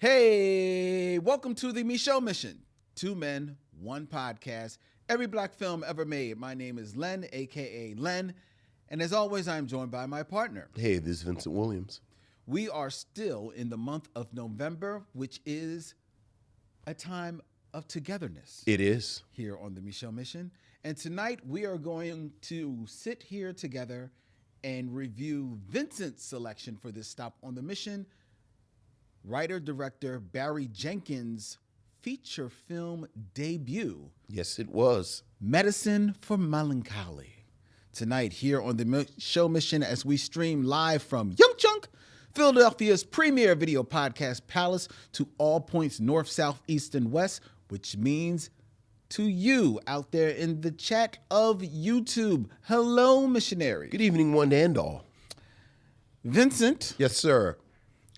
Hey, welcome to the Micheaux Mission. 2 men, 1 podcast, every black film ever made. My name is Len, a.k.a. Len, and as always, I'm joined by my partner. Hey, this is Vincent Williams. We are still in the month of November, which is a time of togetherness. It is. Here on the Micheaux Mission. And tonight, we are going to sit here together and review Vincent's selection for this stop on the mission, writer-director Barry Jenkins' feature film debut. Yes, it was. Medicine for Melancholy. Tonight here on the Micheaux Mission as we stream live from Young Chunk, Philadelphia's premier video podcast palace to all points north, south, east, and west, which means to you out there in the chat of YouTube. Hello, missionary. Good evening, one and all. Vincent. Yes, sir.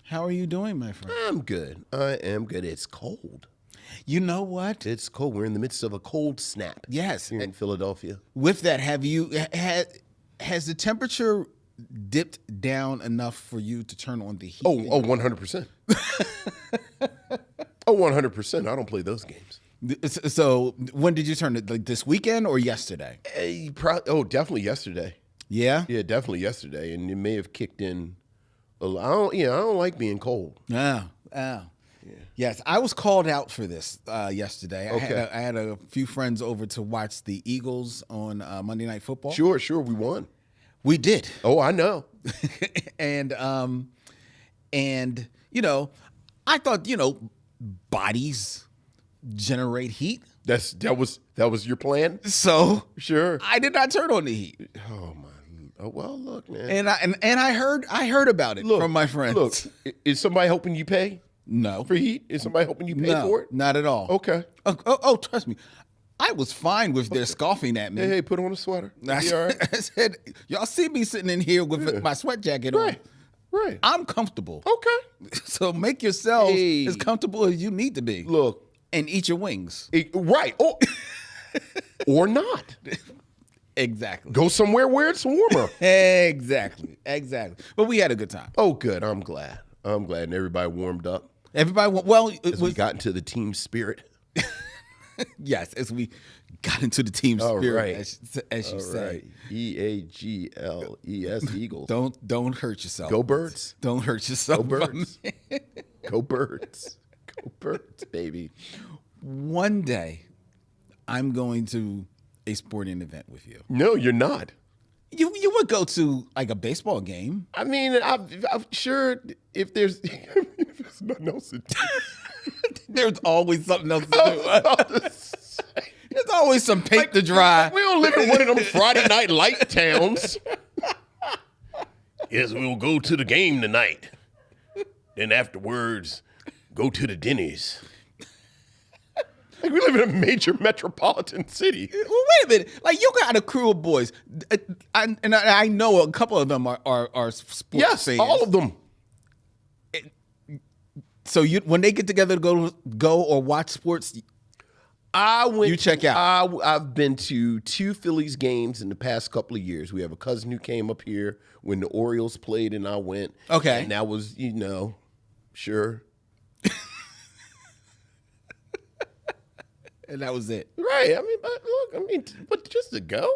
How are you doing, my friend? I'm good. I am good. It's cold. You know what? It's cold. We're in the midst of a cold snap. Yes. Here in Philadelphia. With that, has the temperature dipped down enough for you to turn on the heat? Oh, 100%. Oh, 100%. I don't play those games. So when did you turn it? Like this weekend or yesterday? Definitely yesterday. Yeah? Yeah, definitely yesterday. And it may have kicked in. I don't like being cold. Oh. Yeah. Yes, I was called out for this yesterday. Okay. I had a few friends over to watch the Eagles on Monday Night Football. Sure, we won. We did. Oh, I know. and you know, I thought, bodies generate heat. That was your plan? So Sure. I did not turn on the heat. Oh my. Oh, well, look, man. And I heard about it from my friends. Look, is somebody helping you pay? No. For heat? Is somebody helping you pay for it? Not at all. Okay. Oh, trust me. I was fine with their scoffing at me. Hey, put on a sweater. I said, y'all see me sitting in here with my sweat jacket on. Right. I'm comfortable. Okay. So make yourselves as comfortable as you need to be. Look. And eat your wings. Right. Oh. Or not. Exactly. Go somewhere where it's warmer. Exactly. But we had a good time. Oh, good. I'm glad. And everybody warmed up. As we got into the team spirit. Yes, as we got into the team spirit, as you say. Right. EAGLES, Eagles. Don't hurt yourself. Go Birds. Don't hurt yourself. Go Birds. Go Birds. Go Birds, baby. One day, I'm going to a sporting event with you. No, you're not. You would go to like a baseball game. I mean, I'm sure if there's nothing else to do. There's always something else to do. There's always some paint to dry. We don't live in one of them Friday night light towns. Yes, we'll go to the game tonight. Then afterwards, go to the Denny's. Like we live in a major metropolitan city. Well, wait a minute. Like you got a crew of boys, I know a couple of them are sports fans. All of them. So when they get together to go or watch sports, you check out. I've been to 2 Phillies games in the past couple of years. We have a cousin who came up here when the Orioles played, and I went. Okay, and that was sure. And that was it. Right. But just to go,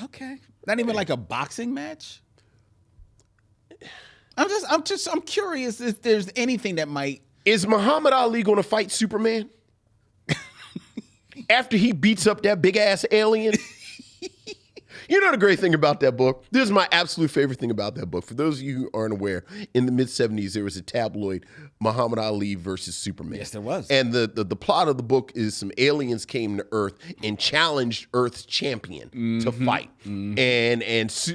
okay. Not even like a boxing match. I'm curious if there's anything that might. Is Muhammad Ali going to fight Superman after he beats up that big ass alien? You know the great thing about that book? This is my absolute favorite thing about that book. For those of you who aren't aware, in the mid-'70s, there was a tabloid, Muhammad Ali versus Superman. Yes, there was. And the plot of the book is some aliens came to Earth and challenged Earth's champion to fight. And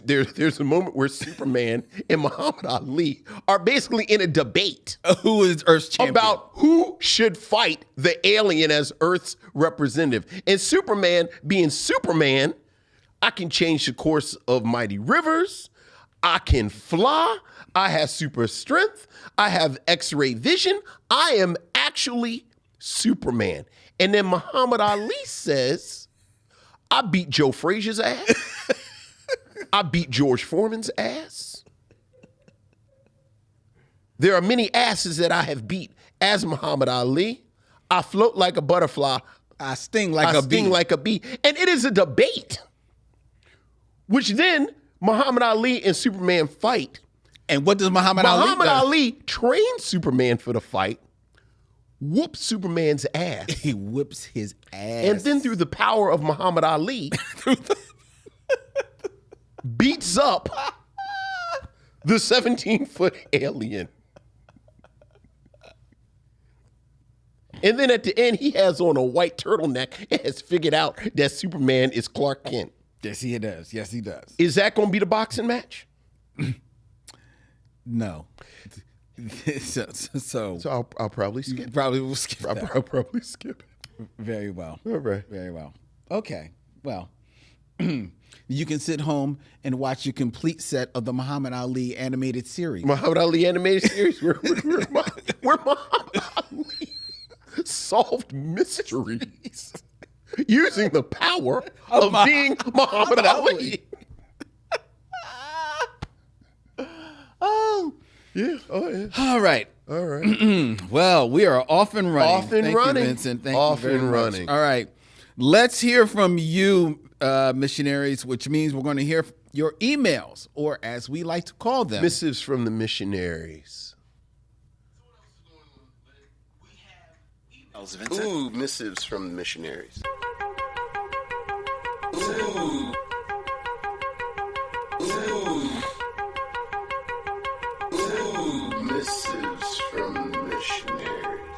there's a moment where Superman and Muhammad Ali are basically in a debate. Who is Earth's champion? About who should fight the alien as Earth's representative. And Superman, being Superman, I can change the course of mighty rivers. I can fly. I have super strength. I have X-ray vision. I am actually Superman. And then Muhammad Ali says, I beat Joe Frazier's ass. I beat George Foreman's ass. There are many asses that I have beat. As Muhammad Ali, I float like a butterfly. I sting like a bee. And it is a debate, which then Muhammad Ali and Superman fight. And what does Muhammad Ali do? Muhammad Ali trains Superman for the fight, whoops Superman's ass. He whips his ass. And then through the power of Muhammad Ali, beats up the 17-foot alien. And then at the end, he has on a white turtleneck and has figured out that Superman is Clark Kent. Yes, he does. Yes, he does. Is that going to be the boxing match? No. So I'll probably skip. Probably will skip that. I'll probably skip it. Very well. All right. Very well. Okay. Well, you can sit home and watch your complete set of the Muhammad Ali animated series. Muhammad Ali animated series where Muhammad Ali solved mysteries using the power of being Muhammad Ali. Oh. Yeah. Oh, yeah. All right. All right. Well, we are off and running. Off and Thank running. you, Vincent. Thank Off you very and much. running. All right. Let's hear from you, missionaries, which means we're going to hear your emails, or as we like to call them, Missives from the missionaries. Ooh, missives from the missionaries. Ooh. Ooh. Ooh, missives from the missionaries.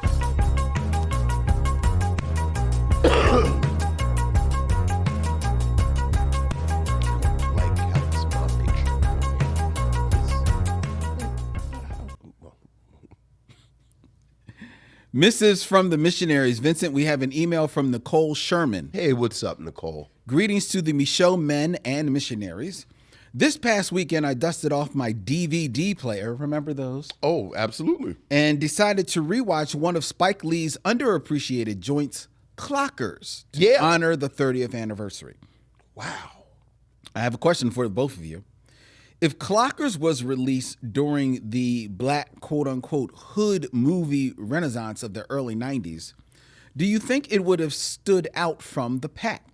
Like how it's my picture. Missives from the Missionaries. Vincent, we have an email from Nicole Sherman. Hey, what's up, Nicole? Greetings to the Micheaux men and missionaries. This past weekend, I dusted off my DVD player. Remember those? Oh, absolutely. And decided to rewatch one of Spike Lee's underappreciated joints, Clockers, to honor the 30th anniversary. Wow. I have a question for both of you. If Clockers was released during the black, quote-unquote, hood movie renaissance of the early 90s, do you think it would have stood out from the pack?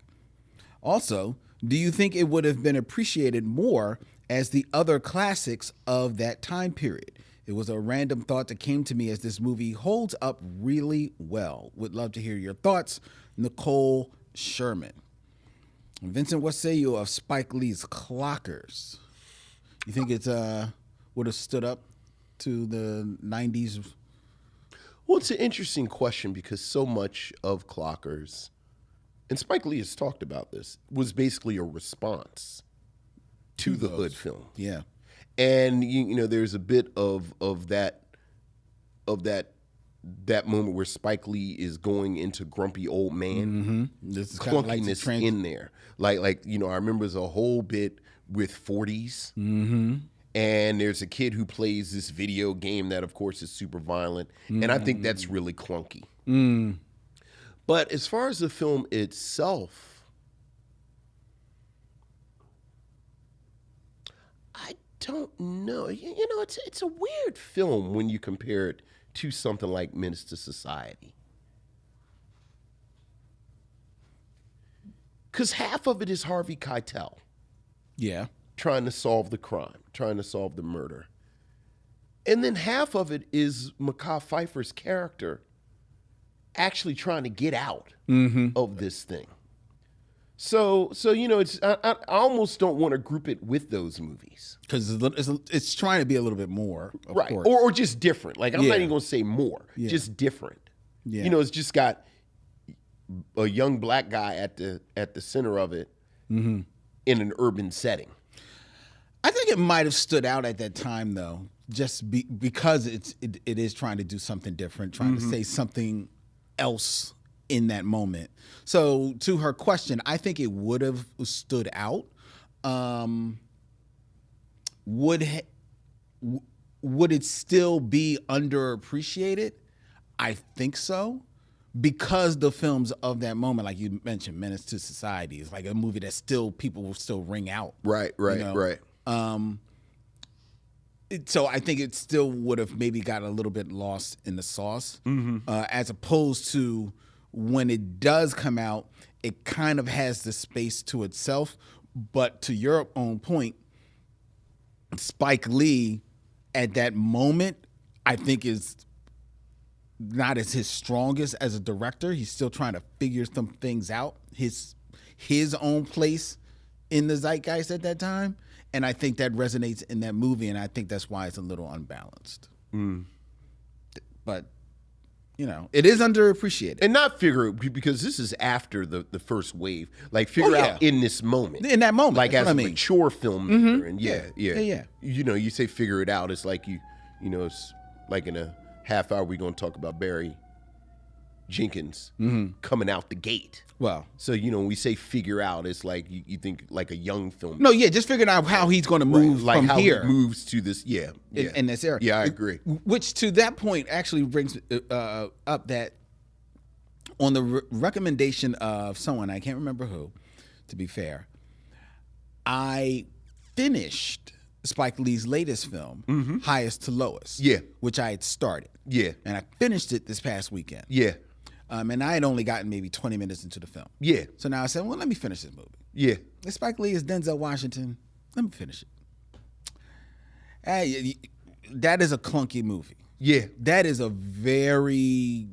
Also, do you think it would have been appreciated more as the other classics of that time period? It was a random thought that came to me as this movie holds up really well. Would love to hear your thoughts. Nicole Sherman. Vincent, what say you of Spike Lee's Clockers? You think it would have stood up to the 90s? Well, it's an interesting question because so much of Clockers, and Spike Lee has talked about this, was basically a response to the hood film. Yeah. And you know, there's a bit of that moment where Spike Lee is going into grumpy old man. This is clunkiness in there. Like you know, I remember there's a whole bit with 40s. And there's a kid who plays this video game that, of course, is super violent. And I think that's really clunky. But as far as the film itself, I don't know. You know, it's a weird film when you compare it to something like Menace to Society. Because half of it is Harvey Keitel. Yeah. Trying to solve the crime, trying to solve the murder. And then half of it is Mekhi Phifer's character actually trying to get out of this thing. So you know, I almost don't want to group it with those movies. Because it's trying to be a little bit more, of right? course. Or just different. Like, I'm not even going to say more, just different. Yeah. You know, it's just got a young black guy at the center of it in an urban setting. I think it might have stood out at that time, though, just because it is trying to do something different, trying to say something else in that moment. So to her question, I think it would have stood out. Would it still be underappreciated? I think so. Because the films of that moment, like you mentioned, Menace to Society, is like a movie that still people will still ring out. Right. So I think it still would have maybe got a little bit lost in the sauce, as opposed to when it does come out, it kind of has the space to itself. But to your own point, Spike Lee at that moment, I think is not as his strongest as a director. He's still trying to figure some things out, his own place in the zeitgeist at that time. And I think that resonates in that movie, and I think that's why it's a little unbalanced. But, you know, it is underappreciated. And not figure, because this is after the first wave. Like, figure out in this moment. In that moment. Like, as a mature mature filmmaker. And yeah. Yeah. You say figure it out. It's like you know, it's like in a half hour we're going to talk about Barry Jenkins coming out the gate. Well, so when we say figure out, it's like you think like a young film. No, yeah, just figuring out how he's going to move like from how here. He moves to this, in this area. Yeah, I agree. Which to that point actually brings up that on the recommendation of someone, I can't remember who, to be fair, I finished Spike Lee's latest film, Highest to Lowest. Yeah. Which I had started. Yeah. And I finished it this past weekend. Yeah. And I had only gotten maybe 20 minutes into the film. Yeah. So now I said, well, let me finish this movie. Yeah. If Spike Lee is Denzel Washington, let me finish it. Hey, that is a clunky movie. Yeah. That is a very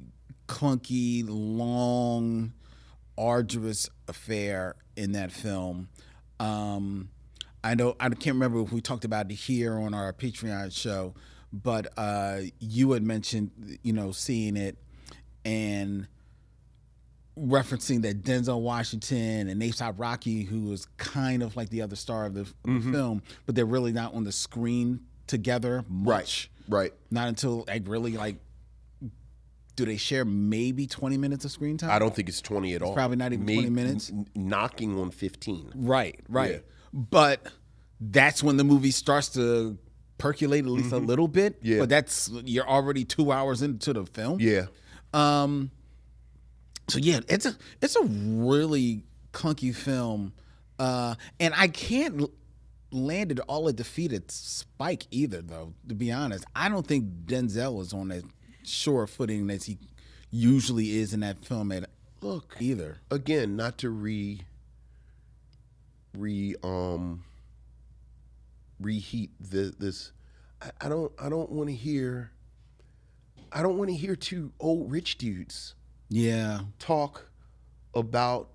clunky, long, arduous affair in that film. I can't remember if we talked about it here on our Patreon show, but you had mentioned, seeing it and referencing that Denzel Washington and A$AP Rocky, who was kind of like the other star of the film, but they're really not on the screen together much. Right. Not until do they share maybe 20 minutes of screen time? I don't think it's 20 at all. Probably not even 20 minutes. Knocking on 15. Right. Yeah. But that's when the movie starts to percolate at least a little bit. Yeah. But you're already 2 hours into the film. Yeah. So yeah, it's a really clunky film, and I can't land it all at defeated Spike either. Though, to be honest, I don't think Denzel is on that sure footing as he usually is in that film. Either again, not to reheat this. I don't want to hear. I don't want to hear two old rich dudes talk about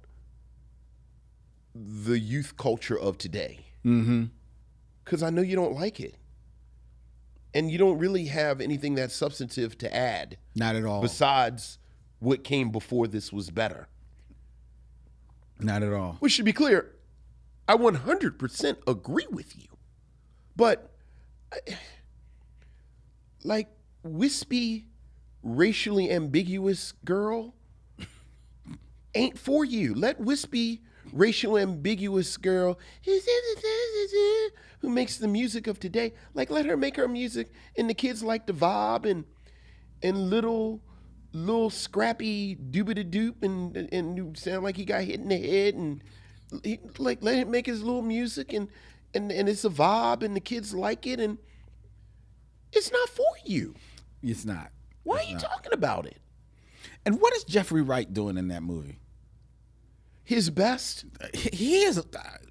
the youth culture of today. Because I know you don't like it. And you don't really have anything that's substantive to add. Not at all. Besides what came before this was better. Not at all. Which should be clear, I 100% agree with you. But, like, wispy, racially ambiguous girl ain't for you. Let wispy, racial ambiguous girl who makes the music of today, like, let her make her music, and the kids like the vibe and little scrappy doobity-doop and sound like he got hit in the head, and let him make his little music and it's a vibe and the kids like it, and it's not for you. It's not. Why are you talking about it? And what is Jeffrey Wright doing in that movie? His best. He is.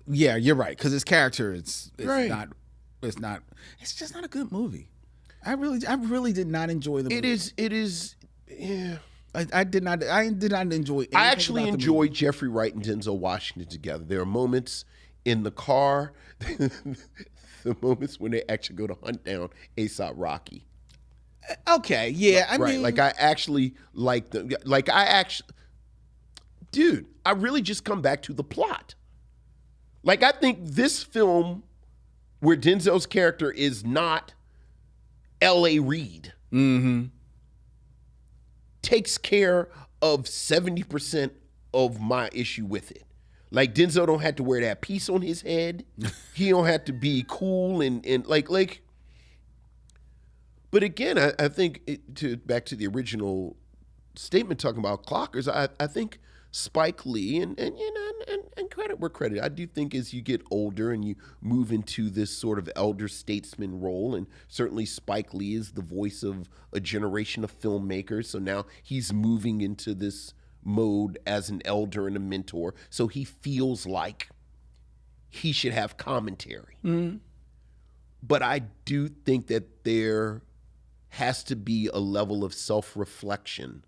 Yeah, you're right. Because his character, it's right. not. It's not. It's just not a good movie. I really did not enjoy the movie. It is. Yeah. I did not enjoy. I actually enjoy Jeffrey Wright and Denzel Washington together. There are moments in the car, the moments when they actually go to hunt down A$AP Rocky. Okay, yeah, I mean, like I actually like them. Like dude, I really just come back to the plot. Like, I think this film, where Denzel's character is not L.A. Reid, takes care of 70% of my issue with it. Like, Denzel don't have to wear that piece on his head. He don't have to be cool and like. But again, I think back to the original statement talking about clockers. I think Spike Lee, and credit where credit. I do think as you get older and you move into this sort of elder statesman role, and certainly Spike Lee is the voice of a generation of filmmakers. So now he's moving into this mode as an elder and a mentor. So he feels like he should have commentary. Mm-hmm. But I do think that there has to be a level of self-reflection.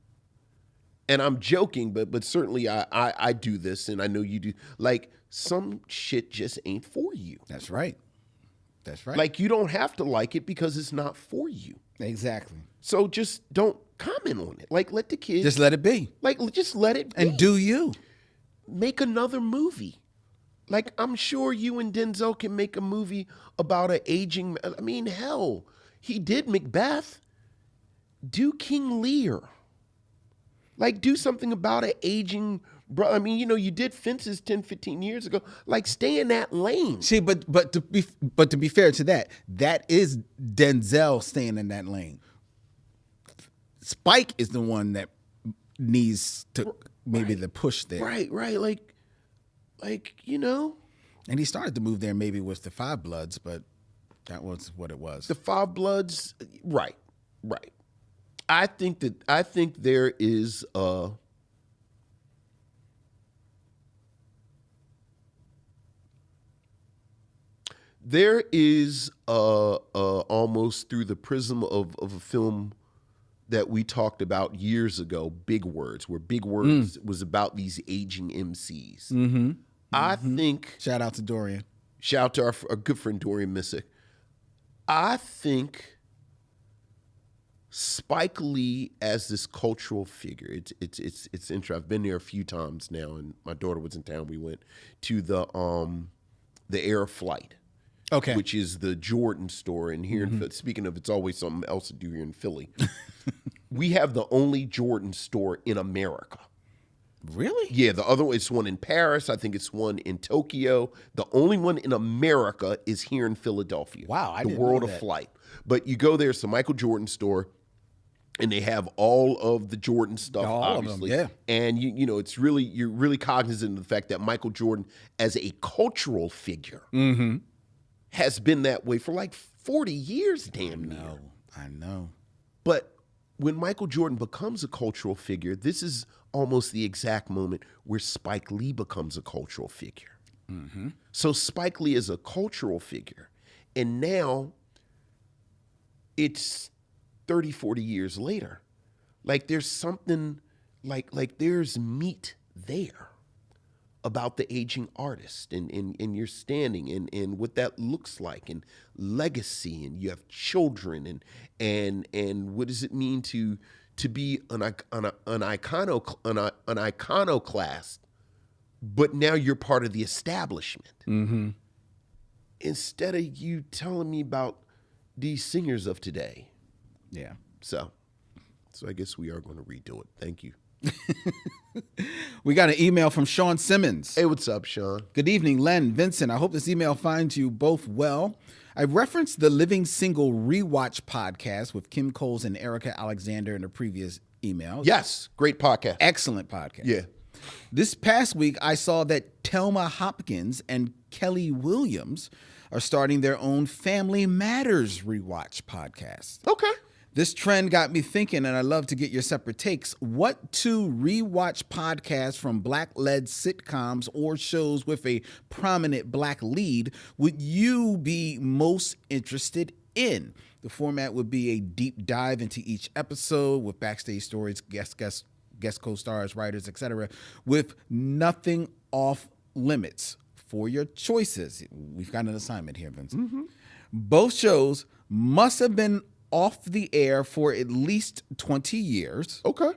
And I'm joking, but certainly I do this, and I know you do. Like, some shit just ain't for you. That's right. That's right. Like, you don't have to like it because it's not for you. Exactly. So just don't comment on it. Like, let the kids. Just let it be. Like, just let it be. And do you. Make another movie. Like, I'm sure you and Denzel can make a movie about an aging. I mean, hell, he did Macbeth. Do King Lear. Like, do something about an aging bro. I mean, you did Fences 10, 15 years ago. Like, stay in that lane. See, but to be fair to that is Denzel staying in that lane. Spike is the one that needs to maybe the push there. Right. Like, And he started to move there maybe with the Five Bloods, but that was what it was. The Five Bloods, right. I think there is almost through the prism of a film that we talked about years ago, Big Words, where Big Words was about these aging MCs. Mm-hmm. I think... Shout out to Dorian. Shout out to our good friend Dorian Missick. I think Spike Lee as this cultural figure, it's interesting. I've been there a few times now, and my daughter was in town. We went to the Air Flight, which is the Jordan store. And here, speaking of, it's always something else to do here in Philly. We have the only Jordan store in America. Really? Yeah, the other one, it's one in Paris. I think it's one in Tokyo. The only one in America is here in Philadelphia. Wow, I didn't know that. The World of Flight. But you go there, it's the Michael Jordan store, and they have all of the Jordan stuff, obviously. Of them, yeah. And it's really, you're really cognizant of the fact that Michael Jordan, as a cultural figure, has been that way for like 40 years, damn near. I know. But when Michael Jordan becomes a cultural figure, this is almost the exact moment where Spike Lee becomes a cultural figure. Mm-hmm. So Spike Lee is a cultural figure. And now it's 30, 40 years later. Like, there's something, like there's meat there about the aging artist and your standing and what that looks like, and legacy, and you have children, and what does it mean to be an iconoclast, but now you're part of the establishment. Mm-hmm. Instead of you telling me about these singers of today. Yeah. So I guess we are going to redo it. Thank you. We got an email from Sean Simmons. Hey, what's up, Sean? Good evening, Len, Vincent. I hope this email finds you both well. I referenced the Living Single Rewatch podcast with Kim Coles and Erica Alexander in the previous emails. Yes, great podcast. Excellent podcast. Yeah. This past week, I saw that Thelma Hopkins and Kelly Williams are starting their own Family Matters Rewatch podcast. Okay. This trend got me thinking, and I'd love to get your separate takes. What two rewatch podcasts from Black-led sitcoms or shows with a prominent Black lead would you be most interested in? The format would be a deep dive into each episode with backstage stories, guest co-stars, writers, etc., with nothing off limits. For your choices, we've got an assignment here, Vincent. Mm-hmm. Both shows must have been off the air for at least 20 years. Okay.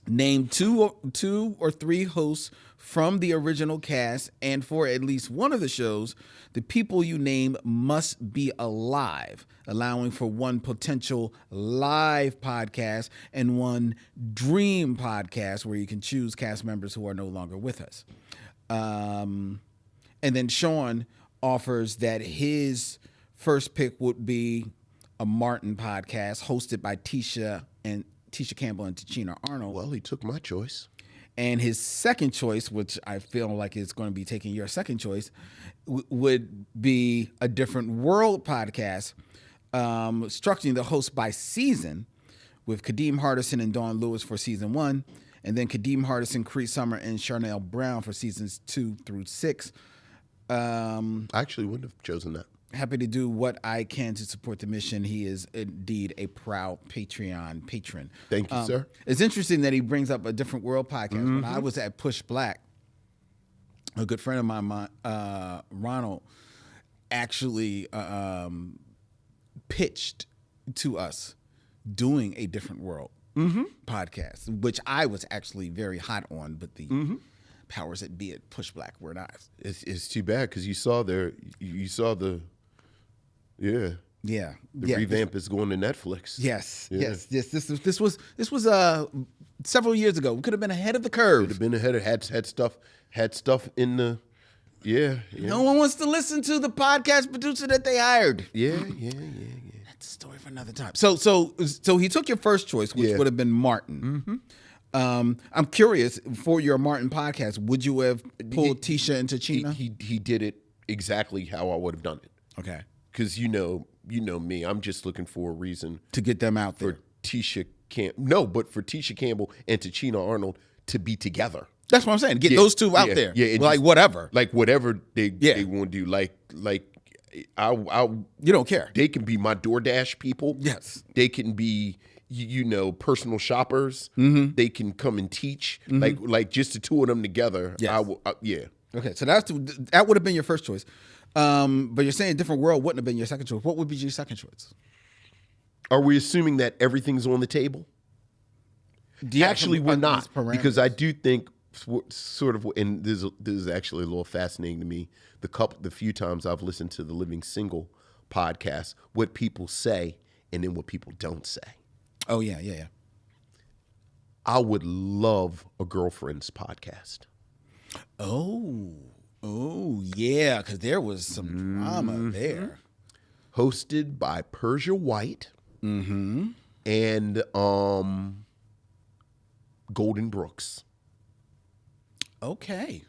Name two or three hosts from the original cast, and for at least one of the shows, the people you name must be alive, allowing for one potential live podcast and one dream podcast where you can choose cast members who are no longer with us. And then Sean offers that his first pick would be a Martin podcast hosted by Tisha Campbell and Tichina Arnold. Well, he took my choice. And his second choice, which I feel like is going to be taking your second choice, would be a different world podcast, structuring the host by season, with Kadeem Hardison and Dawn Lewis for season 1, and then Kadeem Hardison, Cree Summer, and Charnel Brown for seasons 2 through 6. I actually wouldn't have chosen that. Happy to do what I can to support the mission. He is indeed a proud Patreon patron. Thank you, sir. It's interesting that he brings up a different world podcast. When I was at Push Black, a good friend of mine, Ronald, actually pitched to us doing a different world podcast, which I was actually very hot on, but the powers that be at Push Black were not. It's too bad because you saw the revamp is going to Netflix. Yes. This was several years ago. We could have been ahead of the curve. Could have been ahead of had stuff in the No one wants to listen to the podcast producer that they hired. Yeah. That's a story for another time. So he took your first choice, which would have been Martin. I'm curious, for your Martin podcast, would you have pulled Tisha into Chyna? He did it exactly how I would have done it. Okay. Because you know me, I'm just looking for a reason To get them out there. for Tisha for Tisha Campbell and Tachina Arnold to be together. That's what I'm saying. Get those two out there. Yeah, like whatever. Like whatever they want to do. Like I You don't care. they can be my DoorDash people. Yes. They can be personal shoppers. They can come and teach. Like just the two of them together. Yes. Yeah. Okay, so that would have been your first choice. But you're saying different world wouldn't have been your second choice. What would be your second choice? Are we assuming that everything's on the table? Actually, we're not, because I do think sort of, and this is actually a little fascinating to me. The few times I've listened to the Living Single podcast, what people say and then what people don't say. Oh yeah. I would love a girlfriend's podcast. Oh yeah, because there was some drama there. Hosted by Persia White and Golden Brooks. Okay.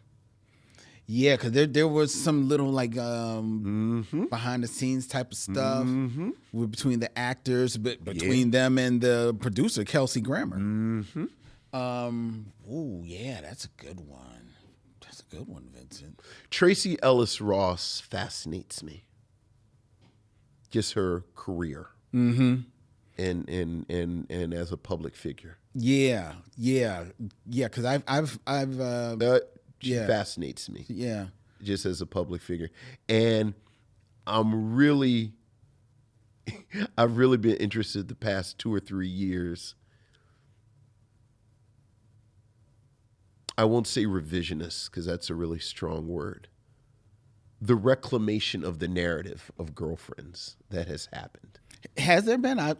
Yeah, because there was some little like behind the scenes type of stuff between the actors, but between them and the producer Kelsey Grammer. Oh yeah, that's a good one. That's a good one, Vincent. Tracy Ellis Ross fascinates me. Just her career, and as a public figure. Yeah. Because I've She fascinates me. Yeah. Just as a public figure, and I've really been interested the past 2 or 3 years. I won't say revisionist because that's a really strong word. The reclamation of the narrative of girlfriends that has happened. Has there been? I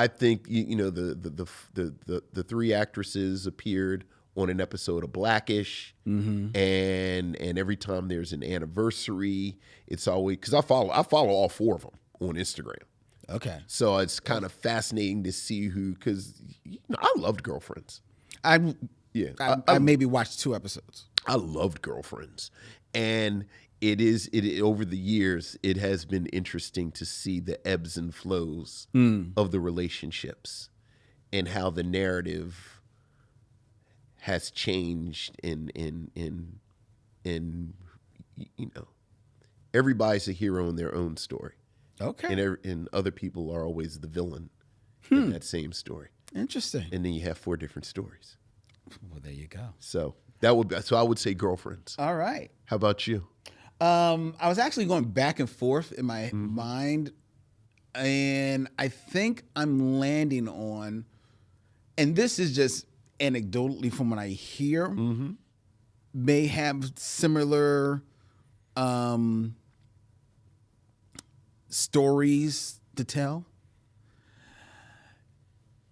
think the 3 actresses appeared on an episode of Blackish, and every time there's an anniversary, it's always because I follow all 4 of them on Instagram. Okay, so it's kind of fascinating to see because I loved Girlfriends. I maybe watched 2 episodes. I loved Girlfriends, and it over the years it has been interesting to see the ebbs and flows of the relationships and how the narrative has changed in everybody's a hero in their own story. Okay. And other people are always the villain in that same story. Interesting. And then you have 4 different stories. Well, there you go. So I would say Girlfriends. All right. How about you? I was actually going back and forth in my mind, and I think I'm landing on, and this is just anecdotally from what I hear, may have similar stories to tell.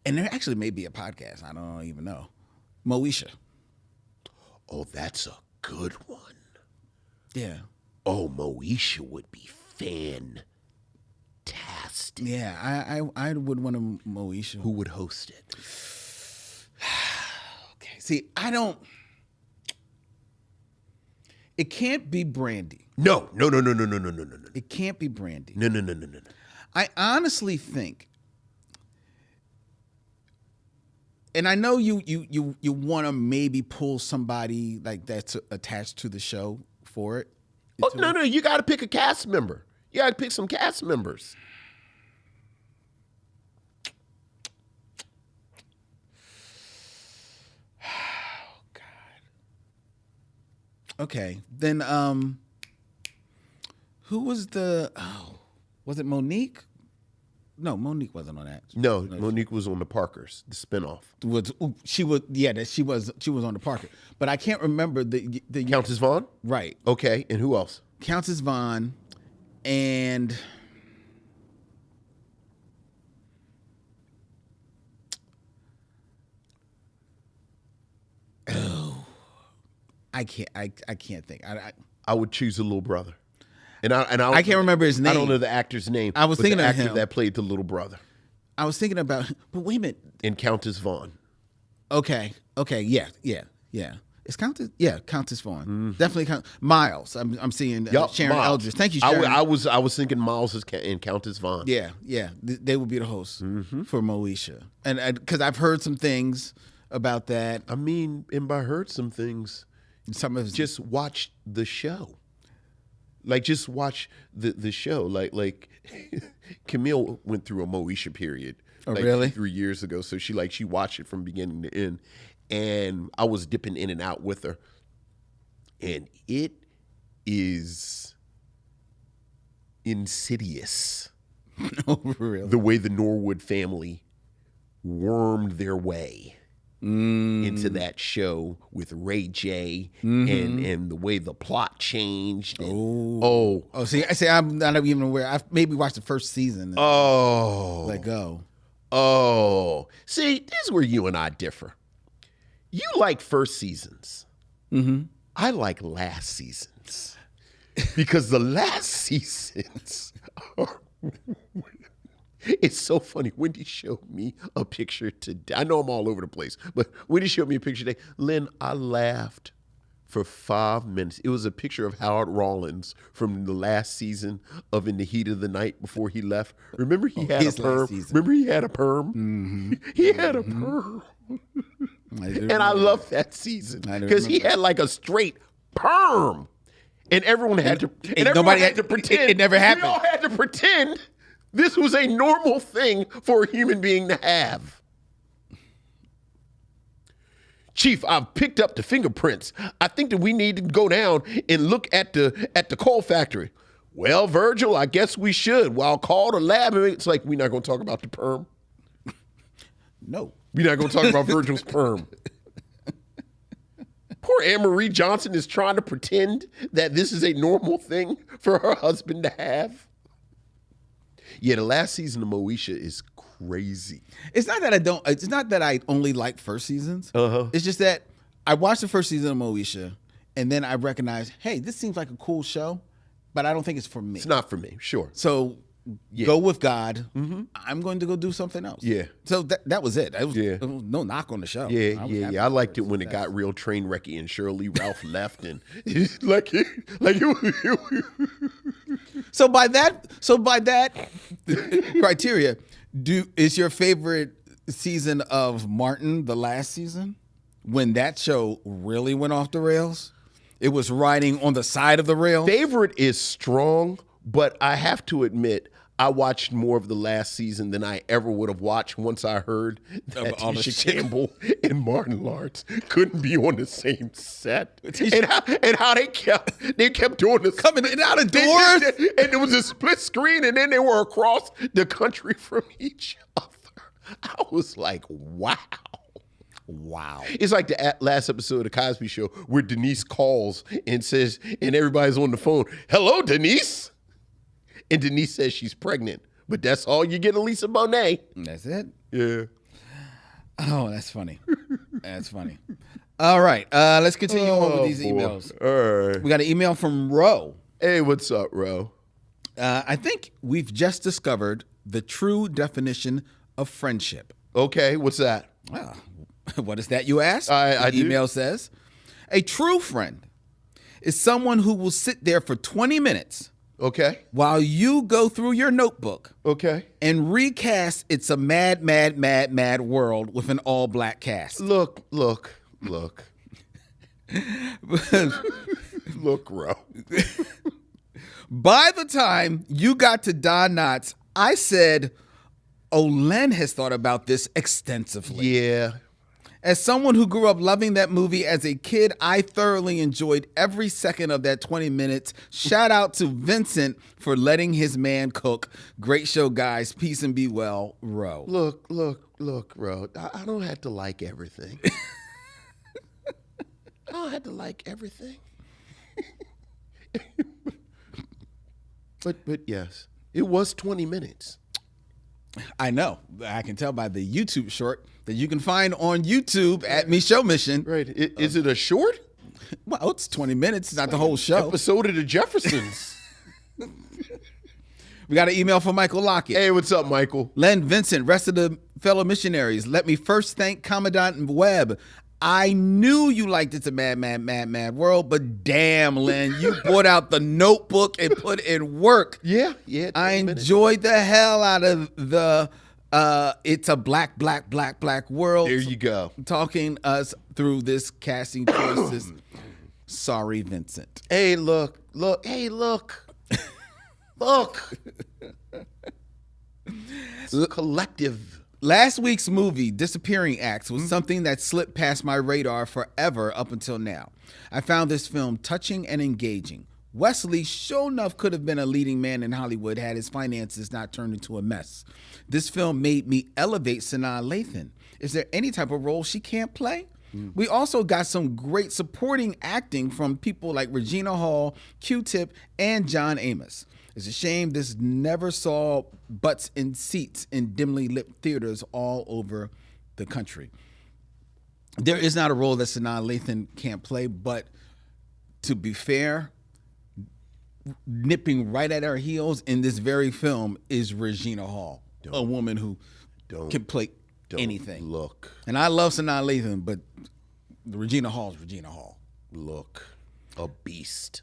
And there actually may be a podcast. I don't even know. Moesha. Oh, that's a good one. Yeah. Oh, Moesha would be fantastic. Yeah, I would want a Moesha. Who would host it? Okay, See, I don't. It can't be Brandy. No. It can't be Brandy. No. I honestly think, and I know you want to maybe pull somebody like that's attached to the show for it. Oh, no. You got to pick a cast member. You got to pick some cast members. Oh, God. Okay. Then, who was was it Monique? No, Monique wasn't on that. No, Monique was on the Parkers, the spinoff. She was on the Parker. But I can't remember the Countess Vaughn? Right. Okay, and who else? Countess Vaughn and I can't think. I would choose the little brother. And I can't remember his name. I don't know the actor's name. I was thinking the of actor him that played the little brother. I was thinking about, but wait a minute. And Countess Vaughn. Okay, yeah. It's Countess, Countess Vaughn. Definitely Miles. I'm seeing Sharon Miles. Eldridge. Thank you, Sharon. I was thinking Miles and Countess Vaughn. Yeah. They would be the hosts for Moesha, and because I've heard some things about that. I mean, and by heard some things, just watch the show. Like, just watch the show. Like Camille went through a Moesha period. Oh, really? 3 years ago. So she watched it from beginning to end. And I was dipping in and out with her. And it is insidious. Oh, really? The way the Norwood family wormed their way into that show with Ray J and the way the plot changed. And, See, I'm not even aware. I've maybe watched the first season. Let go. Oh, see, this is where you and I differ. You like first seasons. I like last seasons because the last seasons are. It's so funny. Wendy showed me a picture today. I know I'm all over the place, but Wendy showed me a picture today. Lynn, I laughed for 5 minutes. It was a picture of Howard Rollins from the last season of In the Heat of the Night before he left. Remember he had a perm? Remember he had a perm? He had a perm. And I love that season because he had like a straight perm. And everyone had to pretend. It never happened. We all had to pretend this was a normal thing for a human being to have. Chief, I've picked up the fingerprints. I think that we need to go down and look at the coal factory. Well, Virgil, I guess we should. Well, I'll call the lab. It's like, we're not going to talk about the perm. No. We're not going to talk about Virgil's perm. Poor Anne-Marie Johnson is trying to pretend that this is a normal thing for her husband to have. Yeah, the last season of Moesha is crazy. It's not that I only like first seasons. It's just that I watched the first season of Moesha and then I recognized, hey, this seems like a cool show, but I don't think it's for me. It's not for me, sure. So go with God. I'm going to go do something else. Yeah. So that was it. It was no knock on the show. I liked it when it got real train wrecky and Shirley Ralph left and So by that criteria, is your favorite season of Martin the last season when that show really went off the rails? It was riding on the side of the rail. Favorite is strong, but I have to admit, I watched more of the last season than I ever would have watched once I heard that Tisha Campbell and Martin Lawrence couldn't be on the same set, and how they kept doing this coming in and out of doors, and it was a split screen, and then they were across the country from each other. I was like, wow. It's like the last episode of The Cosby Show where Denise calls and says, and everybody's on the phone, hello, Denise. And Denise says she's pregnant, but that's all you get, Elisa Bonet. That's it? Yeah. Oh, that's funny. That's funny. All right. Let's continue on with these emails. All right. We got an email from Ro. Hey, what's up, Ro? I think we've just discovered the true definition of friendship. Okay, what's that? What is that, you ask? I The email says, a true friend is someone who will sit there for 20 minutes Okay. while you go through your notebook Okay. and recast It's a Mad, Mad, Mad, Mad World with an all-black cast. Look. Look, Ro. By the time you got to Don Knotts, I said, Len has thought about this extensively. Yeah. As someone who grew up loving that movie as a kid, I thoroughly enjoyed every second of that 20 minutes. Shout out to Vincent for letting his man cook. Great show, guys. Peace and be well, Ro. Look, Ro. I don't have to like everything. I don't have to like everything. But yes, it was 20 minutes. I know. I can tell by the YouTube short that you can find on YouTube at Micheaux Mission. Right. Is it a short? Well, it's 20 minutes. It's not the whole show. Episode of the Jeffersons. We got an email from Michael Lockett. Hey, what's up, Michael? Len, Vincent, rest of the fellow missionaries, let me first thank Commandant Webb. I knew you liked It's a Mad, Mad, Mad, Mad World, but damn, Len, you brought out the notebook and put in work. Yeah. I enjoyed the hell out of the It's a Black, Black, Black, Black World. There you go. Talking us through this casting choices. Sorry, Vincent. Hey, look. Hey, look. It's collective. Last week's movie, Disappearing Acts, was something that slipped past my radar forever up until now. I found this film touching and engaging. Wesley, sure enough, could have been a leading man in Hollywood had his finances not turned into a mess. This film made me elevate Sanaa Lathan. Is there any type of role she can't play? We also got some great supporting acting from people like Regina Hall, Q-Tip, and John Amos. It's a shame this never saw butts in seats in dimly lit theaters all over the country. There is not a role that Sanaa Lathan can't play, but to be fair, nipping right at our heels in this very film is Regina Hall, a woman who can play anything. Look. And I love Sanaa Lathan, but Regina Hall is Regina Hall. Look. A beast.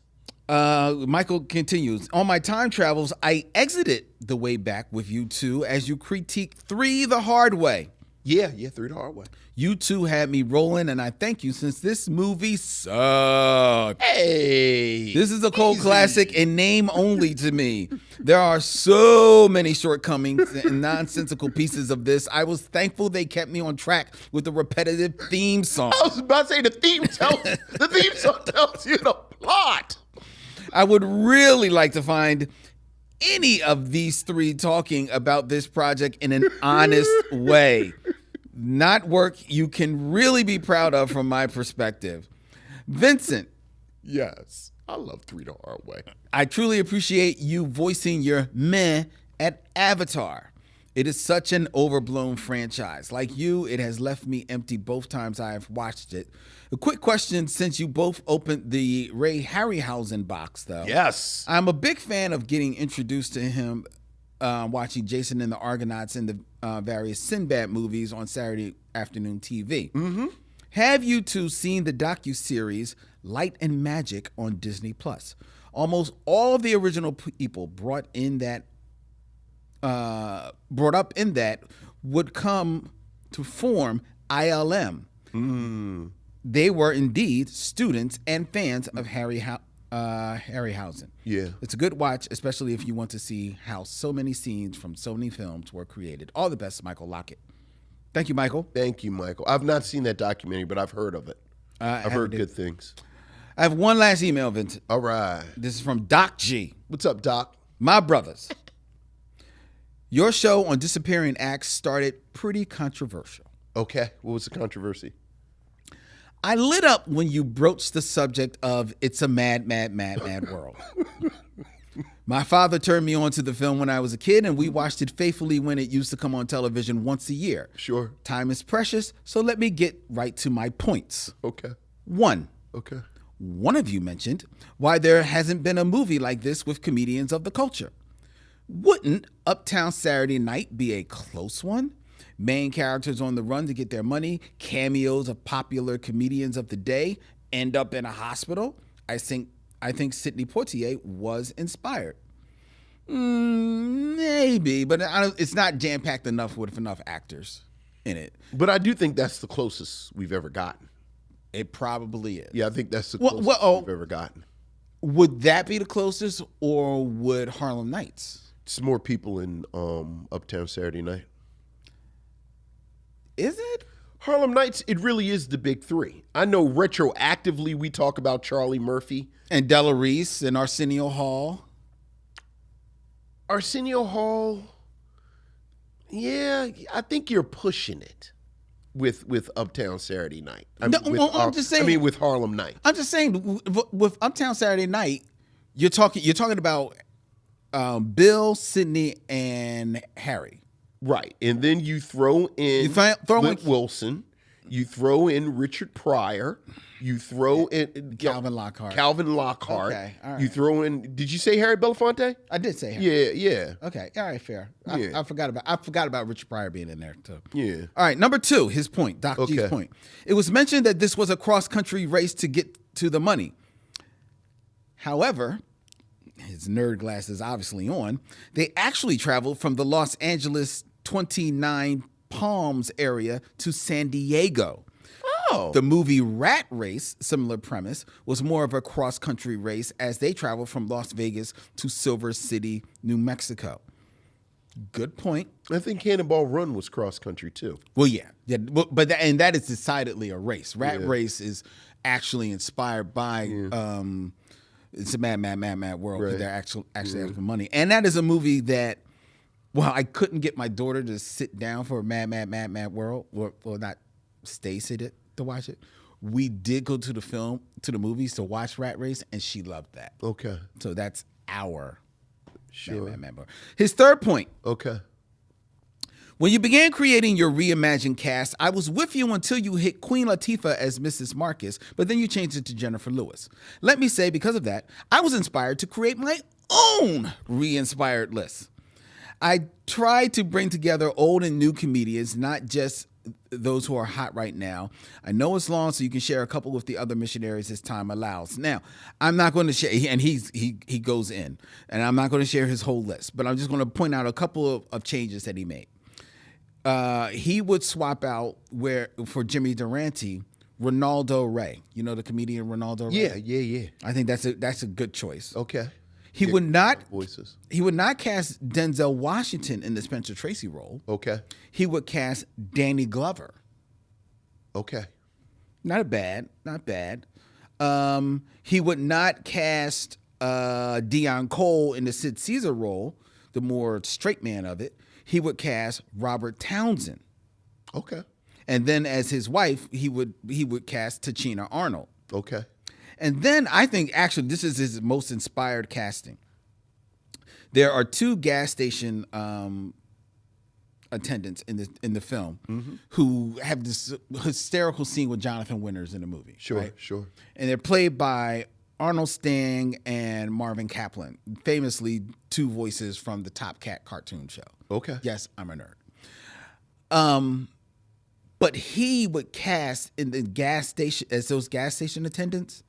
Michael continues, on my time travels, I exited the way back with you two as you critiqued 3 the hard way. Yeah, 3 the hard way. You two had me rolling, and I thank you since this movie sucked. Hey. This is a cult classic in name only to me. There are so many shortcomings and nonsensical pieces of this. I was thankful they kept me on track with the repetitive theme song. I was about to say the theme song tells you the plot. I would really like to find any of these 3 talking about this project in an honest way. Not work you can really be proud of from my perspective. Vincent. Yes, I love 3 the hard way. I truly appreciate you voicing your meh at Avatar. It is such an overblown franchise. Like you, it has left me empty both times I have watched it. A quick question, since you both opened the Ray Harryhausen box, though. Yes. I'm a big fan of getting introduced to him watching Jason and the Argonauts and the various Sinbad movies on Saturday afternoon TV. Mm-hmm. Have you two seen the docuseries Light and Magic on Disney+? Almost all of the original people brought up in that would come to form ILM. They were indeed students and fans of Harryhausen. Yeah. It's a good watch, especially if you want to see how so many scenes from so many films were created. All the best, Michael Lockett. Thank you, Michael. Thank you, Michael. I've not seen that documentary, but I've heard of it. I've heard good things. I have one last email, Vincent. All right. This is from Doc G. What's up, Doc? My brothers. Your show on disappearing acts started pretty controversial. Okay. What was the controversy? I lit up when you broached the subject of It's a Mad, Mad, Mad, Mad World. My father turned me on to the film when I was a kid, and we watched it faithfully when it used to come on television once a year. Sure. Time is precious, so let me get right to my points. Okay. 1. Okay. One of you mentioned why there hasn't been a movie like this with comedians of the culture. Wouldn't Uptown Saturday Night be a close one? Main characters on the run to get their money, cameos of popular comedians of the day, end up in a hospital. I think Sidney Poitier was inspired. Maybe, but it's not jam-packed enough with enough actors in it. But I do think that's the closest we've ever gotten. It probably is. Yeah, I think that's the closest we've ever gotten. Would that be the closest, or would Harlem Nights? It's more people in Uptown Saturday Night. Is it? Harlem Nights, it really is the big three. I know retroactively we talk about Charlie Murphy. And Della Reese and Arsenio Hall. Arsenio Hall, yeah, I think you're pushing it with Uptown Saturday Night. I'm just saying. I mean, with Harlem Night. I'm just saying, with Uptown Saturday Night, you're talking about Bill, Sidney, and Harry. Right, and then you throw in Flint Wilson. You throw in Richard Pryor. You throw in Calvin Lockhart. Okay, all right. You throw in. Did you say Harry Belafonte? I did say Harry. Yeah. Okay, all right, fair. I forgot about Richard Pryor being in there too. Yeah. All right, number 2, his point, Doc G's point. It was mentioned that this was a cross-country race to get to the money. However, his nerd glasses obviously on. They actually traveled from the Los Angeles 29 Palms area to San Diego. Oh. The movie Rat Race, similar premise, was more of a cross-country race as they traveled from Las Vegas to Silver City, New Mexico. Good point. I think Cannonball Run was cross-country too. Well, yeah, but that is decidedly a race. Rat Race is actually inspired by it's a mad world. Right. They're actually asking money, and that is a movie that. Well, I couldn't get my daughter to sit down for a mad world, or not stay seated to watch it. We did go to the movies to watch Rat Race, and she loved that. Okay. So that's our sure. mad world. His third point. Okay. When you began creating your reimagined cast, I was with you until you hit Queen Latifah as Mrs. Marcus, but then you changed it to Jennifer Lewis. Let me say, because of that, I was inspired to create my own re-inspired list. I tried to bring together old and new comedians, not just those who are hot right now. I know it's long, so you can share a couple with the other missionaries as time allows. Now, I'm not going to share, and he goes in, and I'm not going to share his whole list, but I'm just going to point out a couple of changes that he made. He would swap out for Jimmy Durante, Ronaldo Ray. You know the comedian Ronaldo Ray? Yeah. I think that's a good choice. Okay. He would not voices. He would not cast Denzel Washington in the Spencer Tracy role. Okay. He would cast Danny Glover. Okay. Not bad. He would not cast Dion Cole in the Sid Caesar role, the more straight man of it. He would cast Robert Townsend. Okay. And then as his wife, he would cast Tachina Arnold. Okay. And then I think actually this is his most inspired casting. There are 2 gas station attendants in the film who have this hysterical scene with Jonathan Winters in the movie. Sure, right? sure. And they're played by Arnold Stang and Marvin Kaplan, famously 2 voices from the Top Cat cartoon show. Okay. Yes, I'm a nerd. But he would cast in the gas station as those gas station attendants,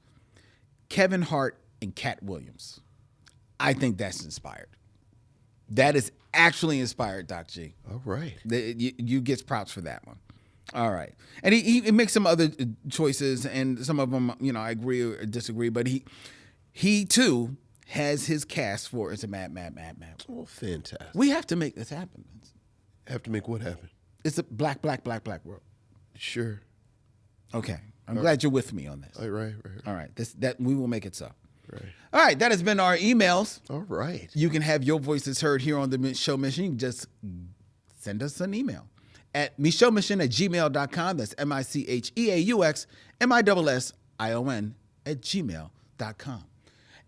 Kevin Hart and Cat Williams. I think that's inspired. That is actually inspired, Doc G. All right. You get props for that one. All right. And he makes some other choices, and some of them, I agree or disagree, but he too has his cast for It's a Mad. Oh, fantastic. We have to make this happen. Have to make what happen? It's a black world. Sure. Okay. I'm glad you're with me on this. Right. All right. That we will make it so. Right. All right. That has been our emails. All right. You can have your voices heard here on the Micheaux Mission. You can just send us an email at micheauxmission@gmail.com. That's MICHEAUXMISSION@gmail.com.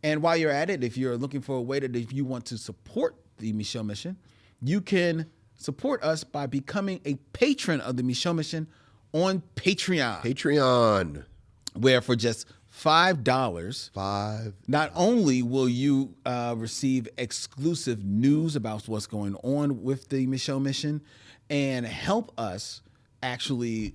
And while you're at it, if you're looking for a way that if you want to support the Micheaux Mission, you can support us by becoming a patron of the Micheaux Mission on Patreon. Patreon. Where for just $5. Not only will you receive exclusive news about what's going on with the Micheaux mission and help us actually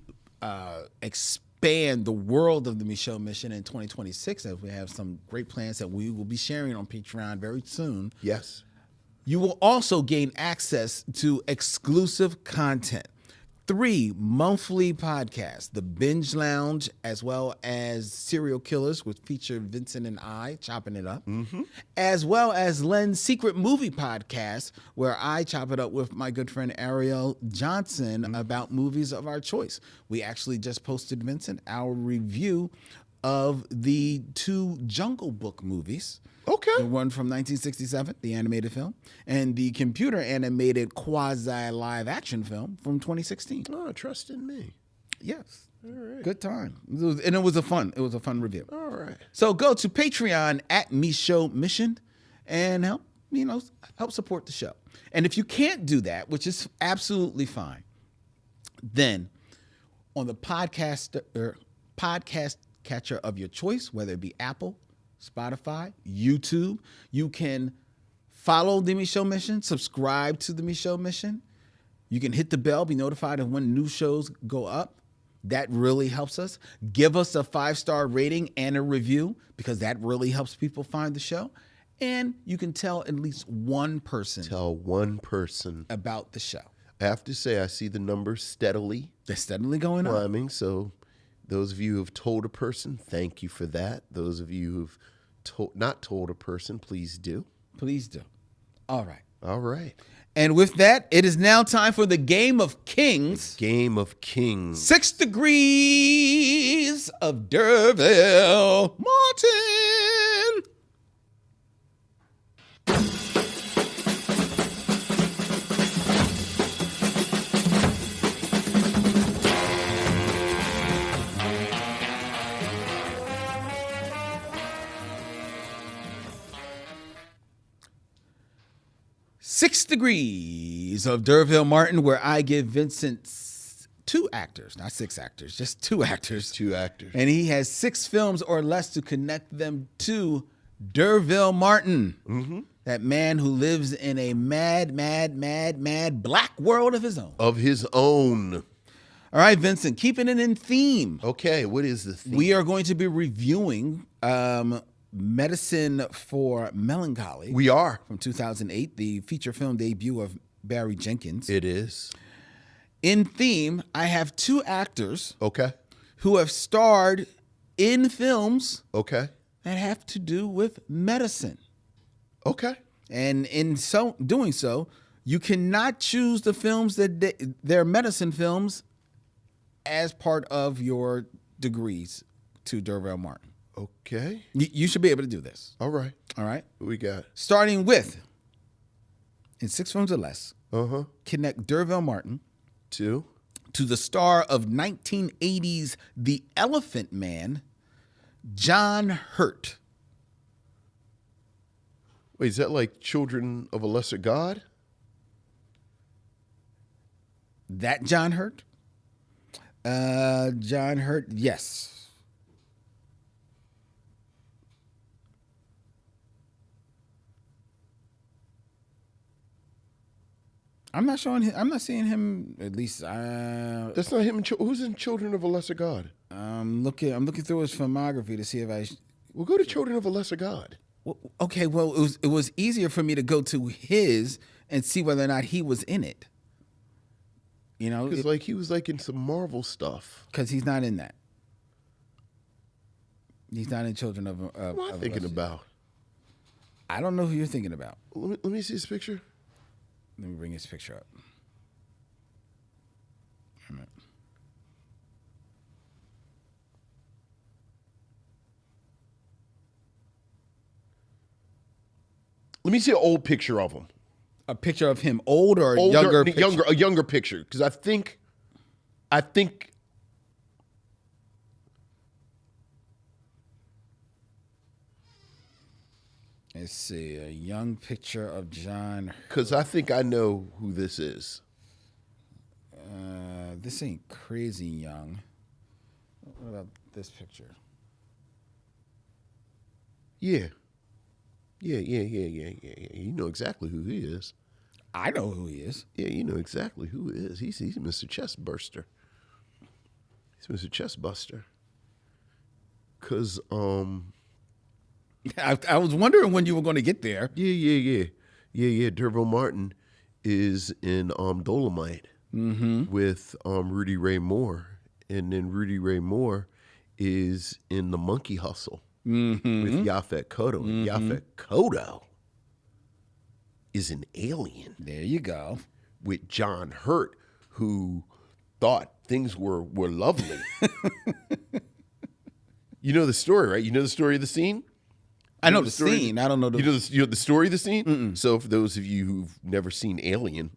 expand the world of the Micheaux mission in 2026, as we have some great plans that we will be sharing on Patreon very soon. Yes. You will also gain access to exclusive content. 3 monthly podcasts, The Binge Lounge, as well as Serial Killers, which feature Vincent and I chopping it up, as well as Len's Secret Movie Podcast, where I chop it up with my good friend Ariel Johnson about movies of our choice. We actually just posted, Vincent, our review of the 2 Jungle Book movies. Okay. The one from 1967, the animated film, and the computer animated quasi live action film from 2016. Oh, trust in me. Yes. All right. Good time. It was a fun review. All right. So go to Patreon at Micheaux Mission and help support the show. And if you can't do that, which is absolutely fine, then on the podcast catcher of your choice, whether it be Apple, Spotify, YouTube, you can follow the Micheaux Mission, subscribe to the Micheaux Mission. You can hit the bell, be notified of when new shows go up. That really helps us. Give us a 5-star rating and a review, because that really helps people find the show. And you can tell at least one person. Tell one person about the show. I have to say, I see the numbers steadily. They're steadily going up. Climbing, so those of you who have told a person, thank you for that. Those of you who've not told a person, please do. Please do. All right. All right. And with that, it is now time for the Game of Kings. Game of Kings. 6 Degrees of D'Urville Martin. Six Degrees of D'Urville Martin, where I give Vincent 2 actors, not 6 actors, just 2 actors. 2 actors. And he has 6 films or less to connect them to D'Urville Martin. Mm-hmm. That man who lives in a mad black world of his own. Of his own. All right, Vincent, keeping it in theme. Okay, what is the theme? We are going to be reviewing Medicine for Melancholy. We are. From 2008, the feature film debut of Barry Jenkins. It is. In theme, I have 2 actors. Okay. Who have starred in films. Okay. That have to do with medicine. Okay. And in doing so, you cannot choose the films that they're medicine films as part of your degrees to D'Urville Martin. Okay. You should be able to do this. All right. All right. What we got? Starting with, in 6 films or less, connect D'Urville Martin to the star of 1980's The Elephant Man, John Hurt. Wait, is that like Children of a Lesser God? That John Hurt? John Hurt, yes. I'm not showing him. I'm not seeing him. At least that's not him. Who's in Children of a Lesser God? I'm looking through his filmography to see if I. We'll go to Children of a Lesser God. Well, okay. Well, it was easier for me to go to his and see whether or not he was in it. You know, because he was in some Marvel stuff. Because he's not in that. He's not in Children of. What am I thinking about? I don't know who you're thinking about. Let me see his picture. Let me bring his picture up. Let me see an old picture of him. A picture of him, old or younger? A younger picture, because I think. Let's see, a young picture of John. Because I think I know who this is. This ain't crazy young. What about this picture? Yeah. Yeah. You know exactly who he is. I know who he is. Yeah, you know exactly who he is. He's Mr. Chestburster. He's Mr. Chestbuster. Cause I was wondering when you were going to get there. Yeah. Derville Martin is in Dolomite with Rudy Ray Moore, and then Rudy Ray Moore is in The Monkey Hustle with Yaphet Kotto. And Yaphet Kotto is an alien. There you go. With John Hurt, who thought things were lovely. You know the story, right? You know the story of the scene? I know the scene. I don't know the... You know the story of the scene? Mm-mm. So for those of you who've never seen Alien,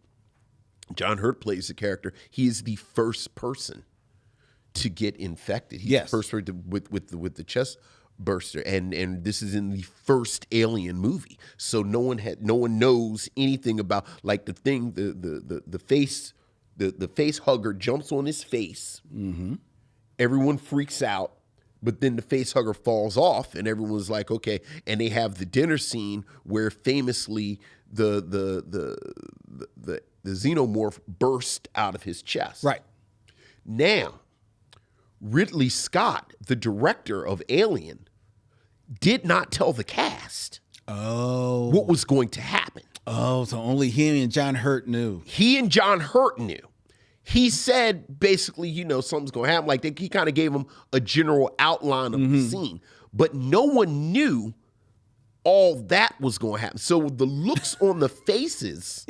John Hurt plays the character. He is the first person to get infected. He's the first person with the chest burster, and this is in the first Alien movie. So no one knows anything about, like, the thing, the face hugger jumps on his face. Mm-hmm. Everyone freaks out. But then the face hugger falls off, and everyone's like, okay. And they have the dinner scene where famously the xenomorph burst out of his chest. Right. Now, Ridley Scott, the director of Alien, did not tell the cast what was going to happen. Oh, so only he and John Hurt knew. He and John Hurt knew. He said, basically, something's going to happen. Like, he kind of gave him a general outline of the scene. But no one knew all that was going to happen. So the looks on the faces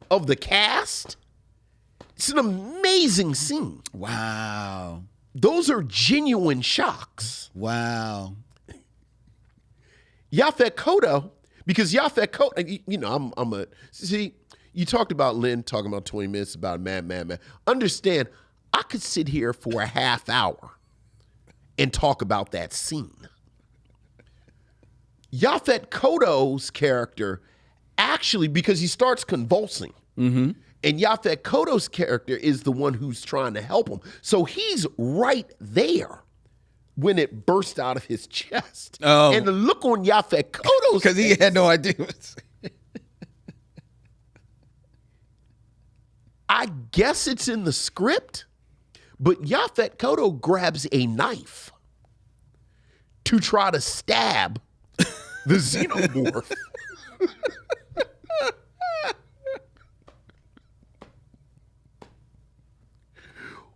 of the cast, it's an amazing scene. Wow. Those are genuine shocks. Wow. Yaphet Kotto, because Yaphet Kotto, see... You talked about Lynn talking about 20 minutes about man. Understand, I could sit here for a half hour and talk about that scene. Yaphet Kotto's character, actually, because he starts convulsing, and Yaphet Kotto's character is the one who's trying to help him. So he's right there when it burst out of his chest. Oh. And the look on Yaphet Kotto's because he had no idea. I guess it's in the script, but Yaphet Kotto grabs a knife to try to stab the xenomorph.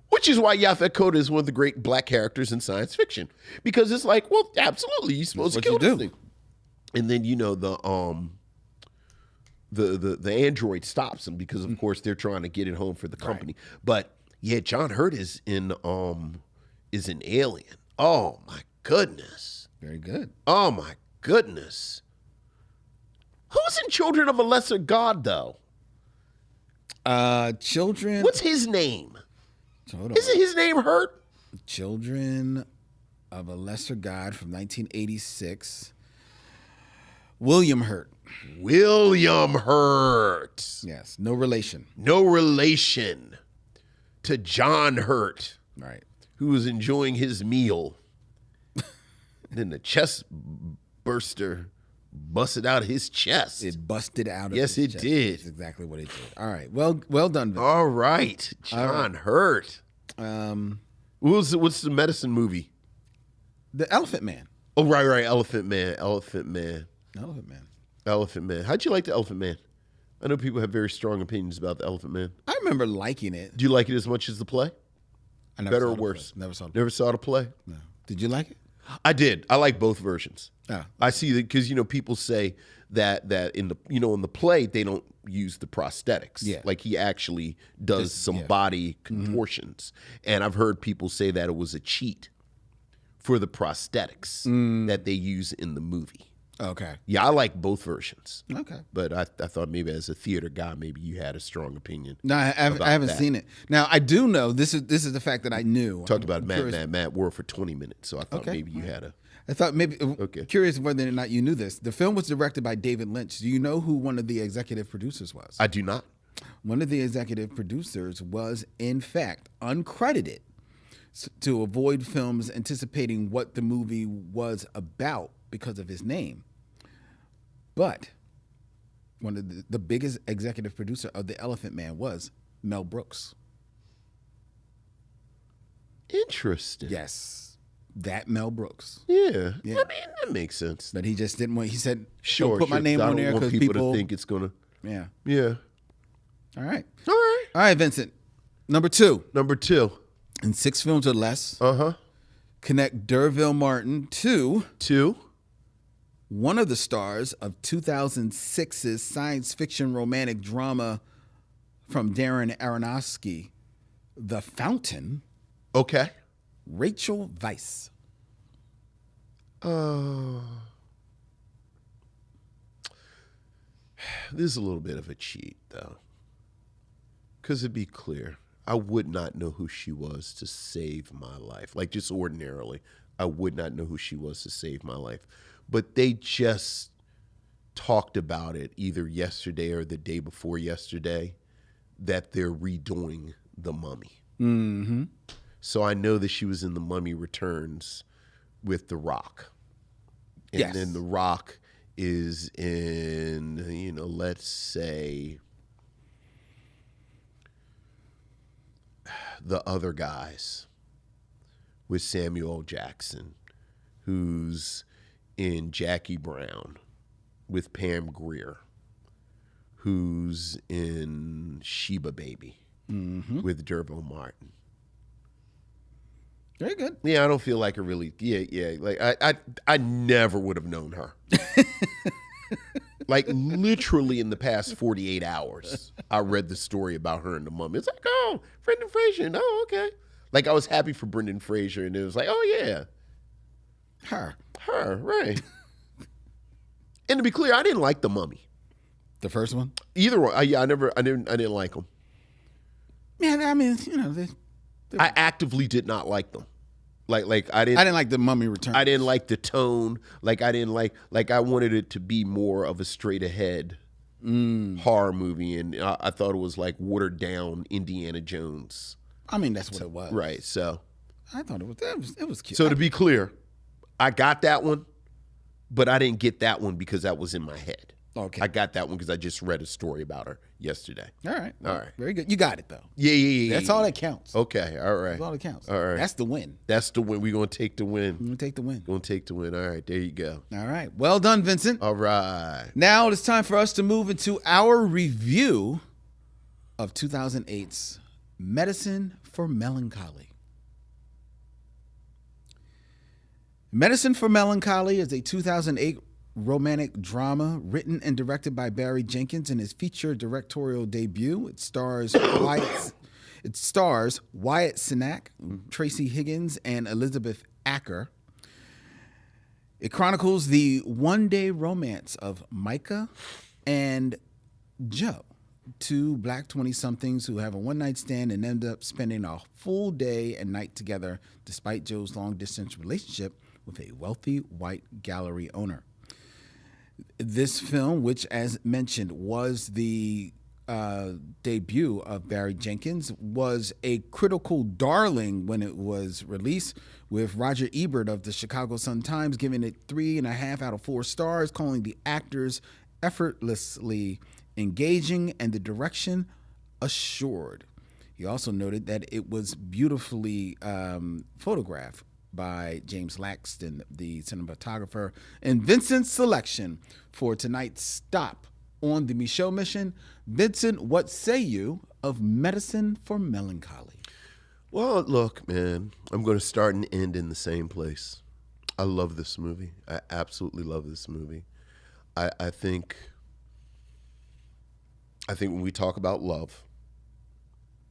Which is why Yaphet Kotto is one of the great black characters in science fiction. Because it's like, well, absolutely, you're supposed to kill this thing. And then, the android stops them because, of course, they're trying to get it home for the company. Right. But yeah, John Hurt is an alien. Oh my goodness. Very good. Oh my goodness. Who's in Children of a Lesser God though? Children. What's his name? Isn't his name Hurt? Children of a Lesser God from 1986. William Hurt. William Hurt. Yes, no relation. No relation to John Hurt. Right. Who was enjoying his meal. Then the chest burster busted out of his chest. It busted out of his chest. Yes, it did. That's exactly what it did. All right. Well done, Vince. All right. John Hurt. What's the medicine movie? The Elephant Man. Oh, right. Elephant Man. How'd you like the Elephant Man? I know people have very strong opinions about the Elephant Man. I remember liking it. Do you like it as much as the play? I never Better saw or worse? Never saw it. Never saw the play? No. Did you like it? I did. I like both versions. Oh. I see that because people say that in the play they don't use the prosthetics. Yeah. Like he actually does some body contortions. And I've heard people say that it was a cheat for the prosthetics that they use in the movie. Okay. Yeah, I like both versions. Okay. But I thought maybe as a theater guy, maybe you had a strong opinion. No, I haven't seen it. Now, I do know, this is the fact that I knew. Talked about Mad World for 20 minutes, so I thought maybe you had a... I thought maybe, curious whether or not you knew this. The film was directed by David Lynch. Do you know who one of the executive producers was? I do not. One of the executive producers was, in fact, uncredited to avoid films anticipating what the movie was about because of his name. But one of the biggest executive producer of The Elephant Man was Mel Brooks. Interesting. Yes, that Mel Brooks. Yeah. I mean, that makes sense. But he just didn't want. He said, Sure, "Don't put my name I on don't there want because people to think it's gonna. Yeah. Yeah. All right. All right. All right, Vincent. Number 2. Number 2. In 6 films or less, Uh-huh. connect D'Urville Martin to 2. one of the stars of 2006's science fiction romantic drama from Darren Aronofsky, The Fountain, Okay. Rachel Weisz. This is a little bit of a cheat, though. Because to be clear, I would not know who she was to save my life. Like, just ordinarily, I would not know who she was to save my life. But they just talked about it either yesterday or the day before yesterday that they're redoing The Mummy. Mm-hmm. So I know that she was in The Mummy Returns with The Rock. And Yes. then The Rock is in, let's say The Other Guys with Samuel L. Jackson, who's in Jackie Brown with Pam Grier, who's in Sheba Baby with D'Urville Martin. Very good. Yeah, I don't feel like like I never would have known her. Like literally in the past 48 hours, I read the story about her and the Mummy. It's like, oh, Brendan Fraser. Oh, okay. Like I was happy for Brendan Fraser, and it was like, oh yeah, Her, right. And to be clear, I didn't like the Mummy. the first one. Either one. I didn't like them. Man, I mean, I actively did not like them. Like I I didn't like The Mummy Returns. I didn't like the tone. Like I didn't like I wanted it to be more of a straight ahead horror movie, and I thought it was like watered down Indiana Jones. I mean, that's what it was. Right. So I thought it was cute. to be clear, I got that one, but I didn't get that one because that was in my head. Okay. I got that one because I just read a story about her yesterday. All right. All right. Very good. You got it though. Yeah. That's all that counts. Okay. All right. That's all that counts. All right. That's the win. That's the win. We're gonna take the win. I'm gonna take the win. Gonna take the win. All right. There you go. All right. Well done, Vincent. All right. Now it's time for us to move into our review of 2008's Medicine for Melancholy. Medicine for Melancholy is a 2008 romantic drama written and directed by Barry Jenkins in his feature directorial debut. It stars Wyatt Cenac, Tracy Higgins, and Elizabeth Acker. It chronicles the one-day romance of Micah and Joe, 2 black 20-somethings who have a one-night stand and end up spending a full day and night together despite Joe's long-distance relationship with a wealthy white gallery owner. This film, which as mentioned was the debut of Barry Jenkins, was a critical darling when it was released, with Roger Ebert of the Chicago Sun-Times giving it 3.5 out of 4 stars, calling the actors effortlessly engaging and the direction assured. He also noted that it was beautifully photographed by James Laxton, the cinematographer, and Vincent's selection for tonight's stop on the Micheaux mission. Vincent, what say you of Medicine for Melancholy? Well, look, man, I'm going to start and end in the same place. I love this movie. I absolutely love this movie. I think when we talk about love,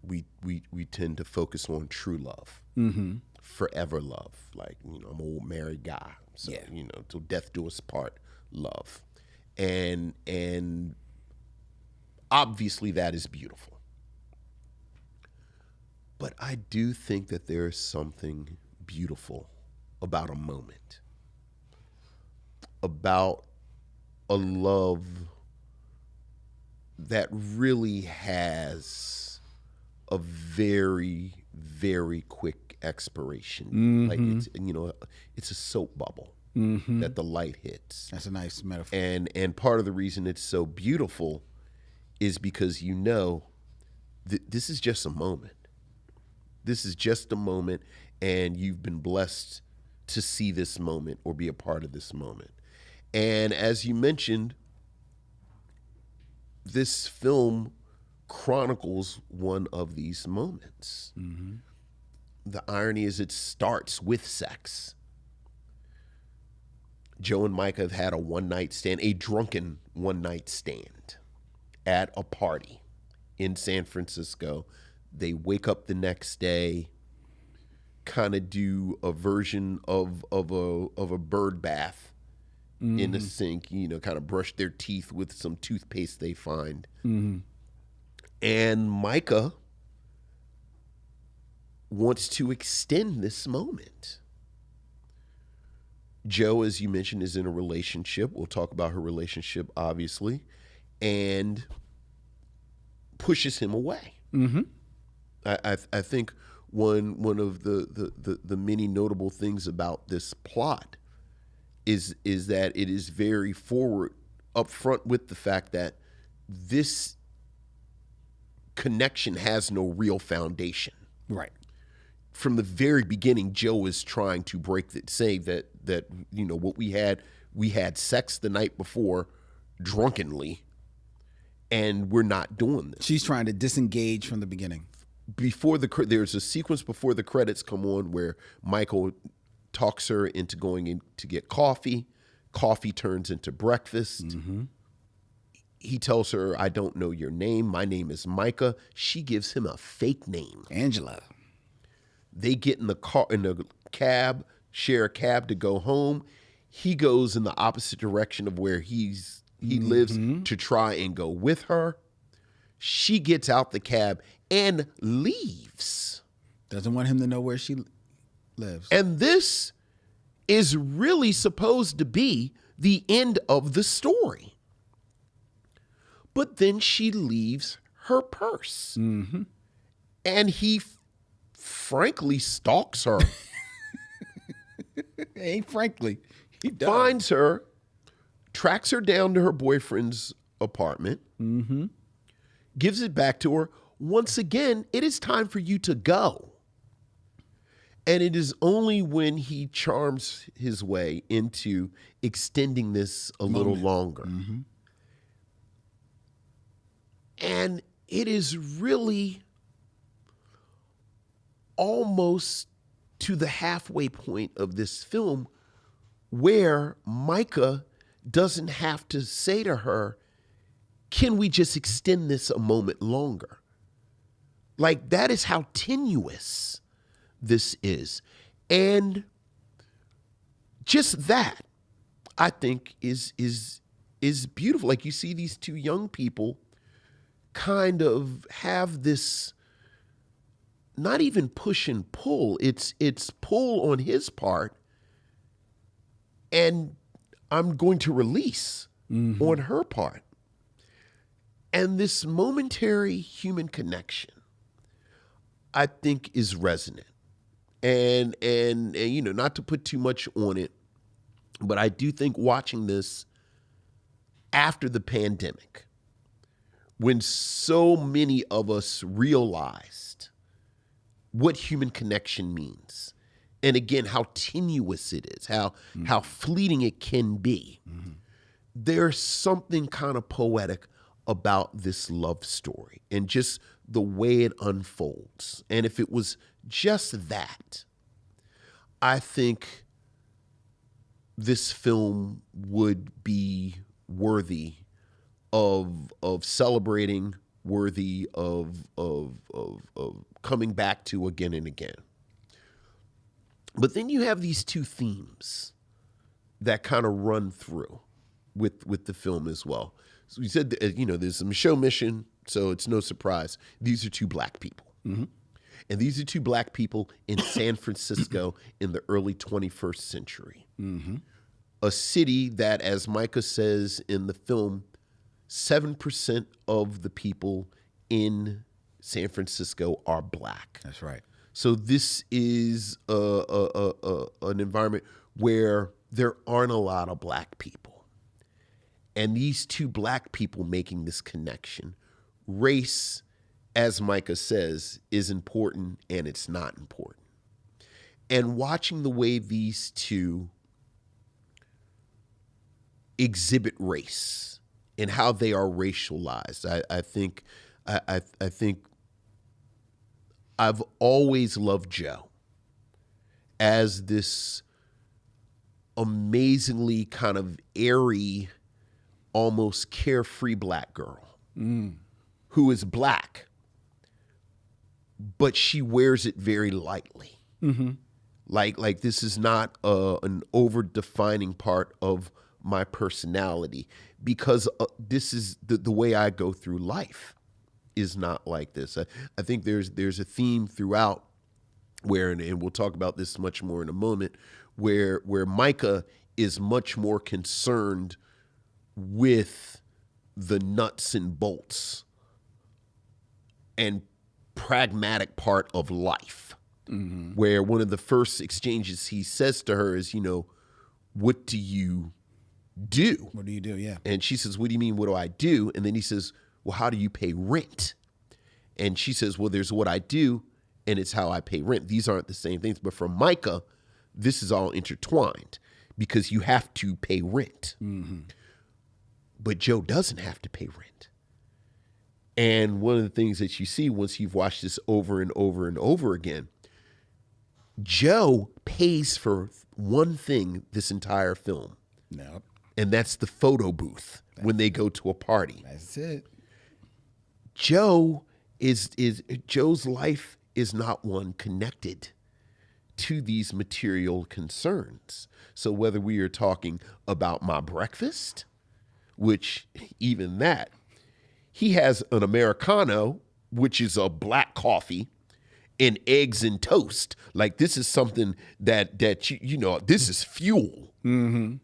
we tend to focus on true love. Mm-hmm. Forever love. Like, I'm an old married guy. So, Yeah. till death do us part, love. And obviously that is beautiful. But I do think that there is something beautiful about a moment. About a love that really has a very, very quick expiration. Like it's a soap bubble. that the light hits. That's a nice metaphor. And part of the reason it's so beautiful is because this is just a moment. This is just a moment, and you've been blessed to see this moment or be a part of this moment. And as you mentioned, this film chronicles one of these moments. The irony is it starts with sex. Joe and Micah have had a one-night stand, a drunken one-night stand at a party in San Francisco. They wake up the next day, kind of do a version of a bird bath in the sink, kind of brush their teeth with some toothpaste they find. And Micah wants to extend this moment. Joe, as you mentioned, is in a relationship. We'll talk about her relationship, obviously, and pushes him away. I think one of the many notable things about this plot is that it is very forward up front with the fact that this connection has no real foundation. Right. From the very beginning, Joe is trying to say that what we had sex the night before drunkenly, and we're not doing this. She's trying to disengage from the beginning. There's a sequence before the credits come on where Michael talks her into going in to get coffee. Coffee turns into breakfast. He tells her, "I don't know your name. My name is Micah." She gives him a fake name, Angela. They get in the cab, share a cab to go home. He goes in the opposite direction of where he lives to try and go with her. She gets out the cab and leaves. Doesn't want him to know where she lives. And this is really supposed to be the end of the story. But then she leaves her purse. And he frankly stalks her. Frankly, he does. Finds her, tracks her down to her boyfriend's apartment, gives it back to her. Once again, it is time for you to go. And it is only when he charms his way into extending this a little longer. And it is really almost to the halfway point of this film where Micah doesn't have to say to her, "Can we just extend this a moment longer?" Like, that is how tenuous this is. And just that, I think, is beautiful. Like, you see these two young people kind of have this, not even push and pull, it's pull on his part, and I'm going to release on her part. And this momentary human connection, I think, is resonant. And not to put too much on it, but I do think watching this after the pandemic, when so many of us realized what human connection means, and again, how tenuous it is, how fleeting it can be, there's something kind of poetic about this love story and just the way it unfolds. And if it was just that, I think this film would be worthy of celebrating, worthy of coming back to again and again. But then you have these two themes that kind of run through with the film as well. So we said, there's a Micheaux mission, so it's no surprise. These are two black people. And these are two black people in San Francisco in the early 21st century. A city that, as Micah says in the film, 7% of the people in San Francisco are black. That's right. So this is an environment where there aren't a lot of black people. And these two black people making this connection, race, as Micah says, is important and it's not important. And watching the way these two exhibit race and how they are racialized, I think I've always loved Joe as this amazingly kind of airy, almost carefree black girl who is black, but she wears it very lightly. Mm-hmm. Like this is not an over-defining part of my personality, because this is the way I go through life is not like this. I think there's a theme throughout where, and we'll talk about this much more in a moment, where Micah is much more concerned with the nuts and bolts and pragmatic part of life. Mm-hmm. Where one of the first exchanges he says to her is, what do you do? What do you do? Yeah. And she says, what do you mean, what do I do? And then he says, well, how do you pay rent? And she says, well, there's what I do, and it's how I pay rent. These aren't the same things. But for Micah, this is all intertwined because you have to pay rent. Mm-hmm. But Joe doesn't have to pay rent. And one of the things that you see once you've watched this over and over and over again, Joe pays for one thing this entire film. No. And that's the photo booth when they go to a party. That's it. Joe's life is not one connected to these material concerns. So whether we are talking about my breakfast, which even that, he has an Americano, which is a black coffee, and eggs and toast. Like this is something that this is fuel. Mm-hmm.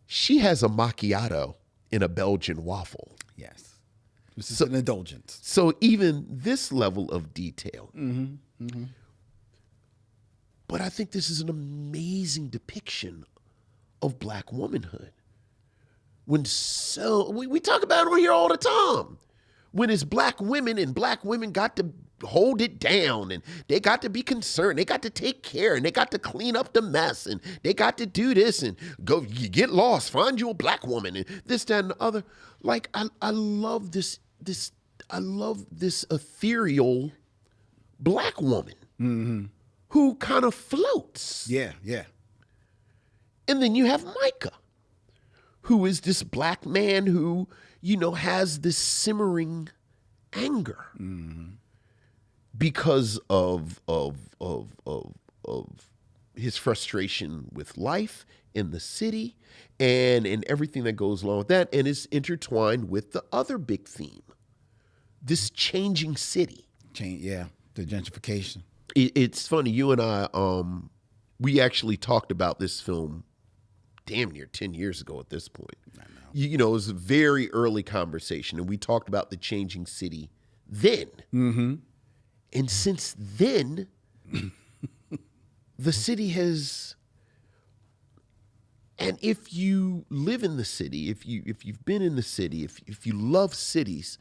She has a macchiato in a Belgian waffle. Yes. This is an indulgence. So even this level of detail. Mm-hmm. Mm-hmm. But I think this is an amazing depiction of black womanhood. We talk about it on here all the time. When it's black women and black women got to hold it down and they got to be concerned. They got to take care and they got to clean up the mess and they got to do this and go, you get lost, find you a black woman and this, that, and the other. Like, I love this ethereal black woman who kind of floats. Yeah, yeah. And then you have Micah, who is this black man who, has this simmering anger because of his frustration with life in the city and everything that goes along with that, and is intertwined with the other big theme, this changing city. The gentrification. It's funny, you and I, we actually talked about this film damn near 10 years ago at this point. I know. It was a very early conversation, and we talked about the changing city then. Mm-hmm. And since then, the city has, and if you live in the city, if you've been in the city, if you love cities,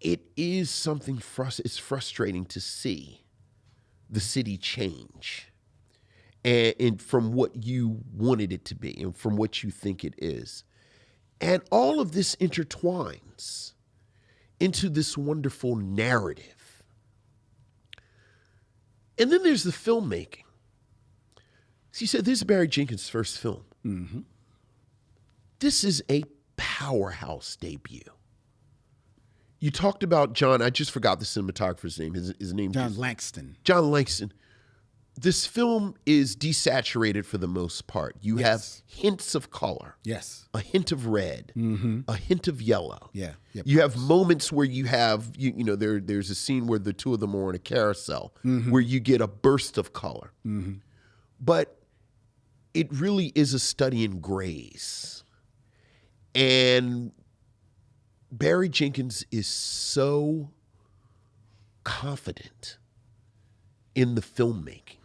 it is something it's frustrating to see the city change. And from what you wanted it to be and from what you think it is. And all of this intertwines into this wonderful narrative. And then there's the filmmaking. So you said this is Barry Jenkins' first film. Mm-hmm. This is a powerhouse debut. You talked about John, I just forgot the cinematographer's name. His name John Langston. John Langston. This film is desaturated for the most part. You have hints of color. Yes. A hint of red. Mm-hmm. A hint of yellow. Yeah. Yep. You have moments where you have, there's a scene where the two of them are on a carousel where you get a burst of color. Mm-hmm. But it really is a study in grays. And Barry Jenkins is so confident in the filmmaking.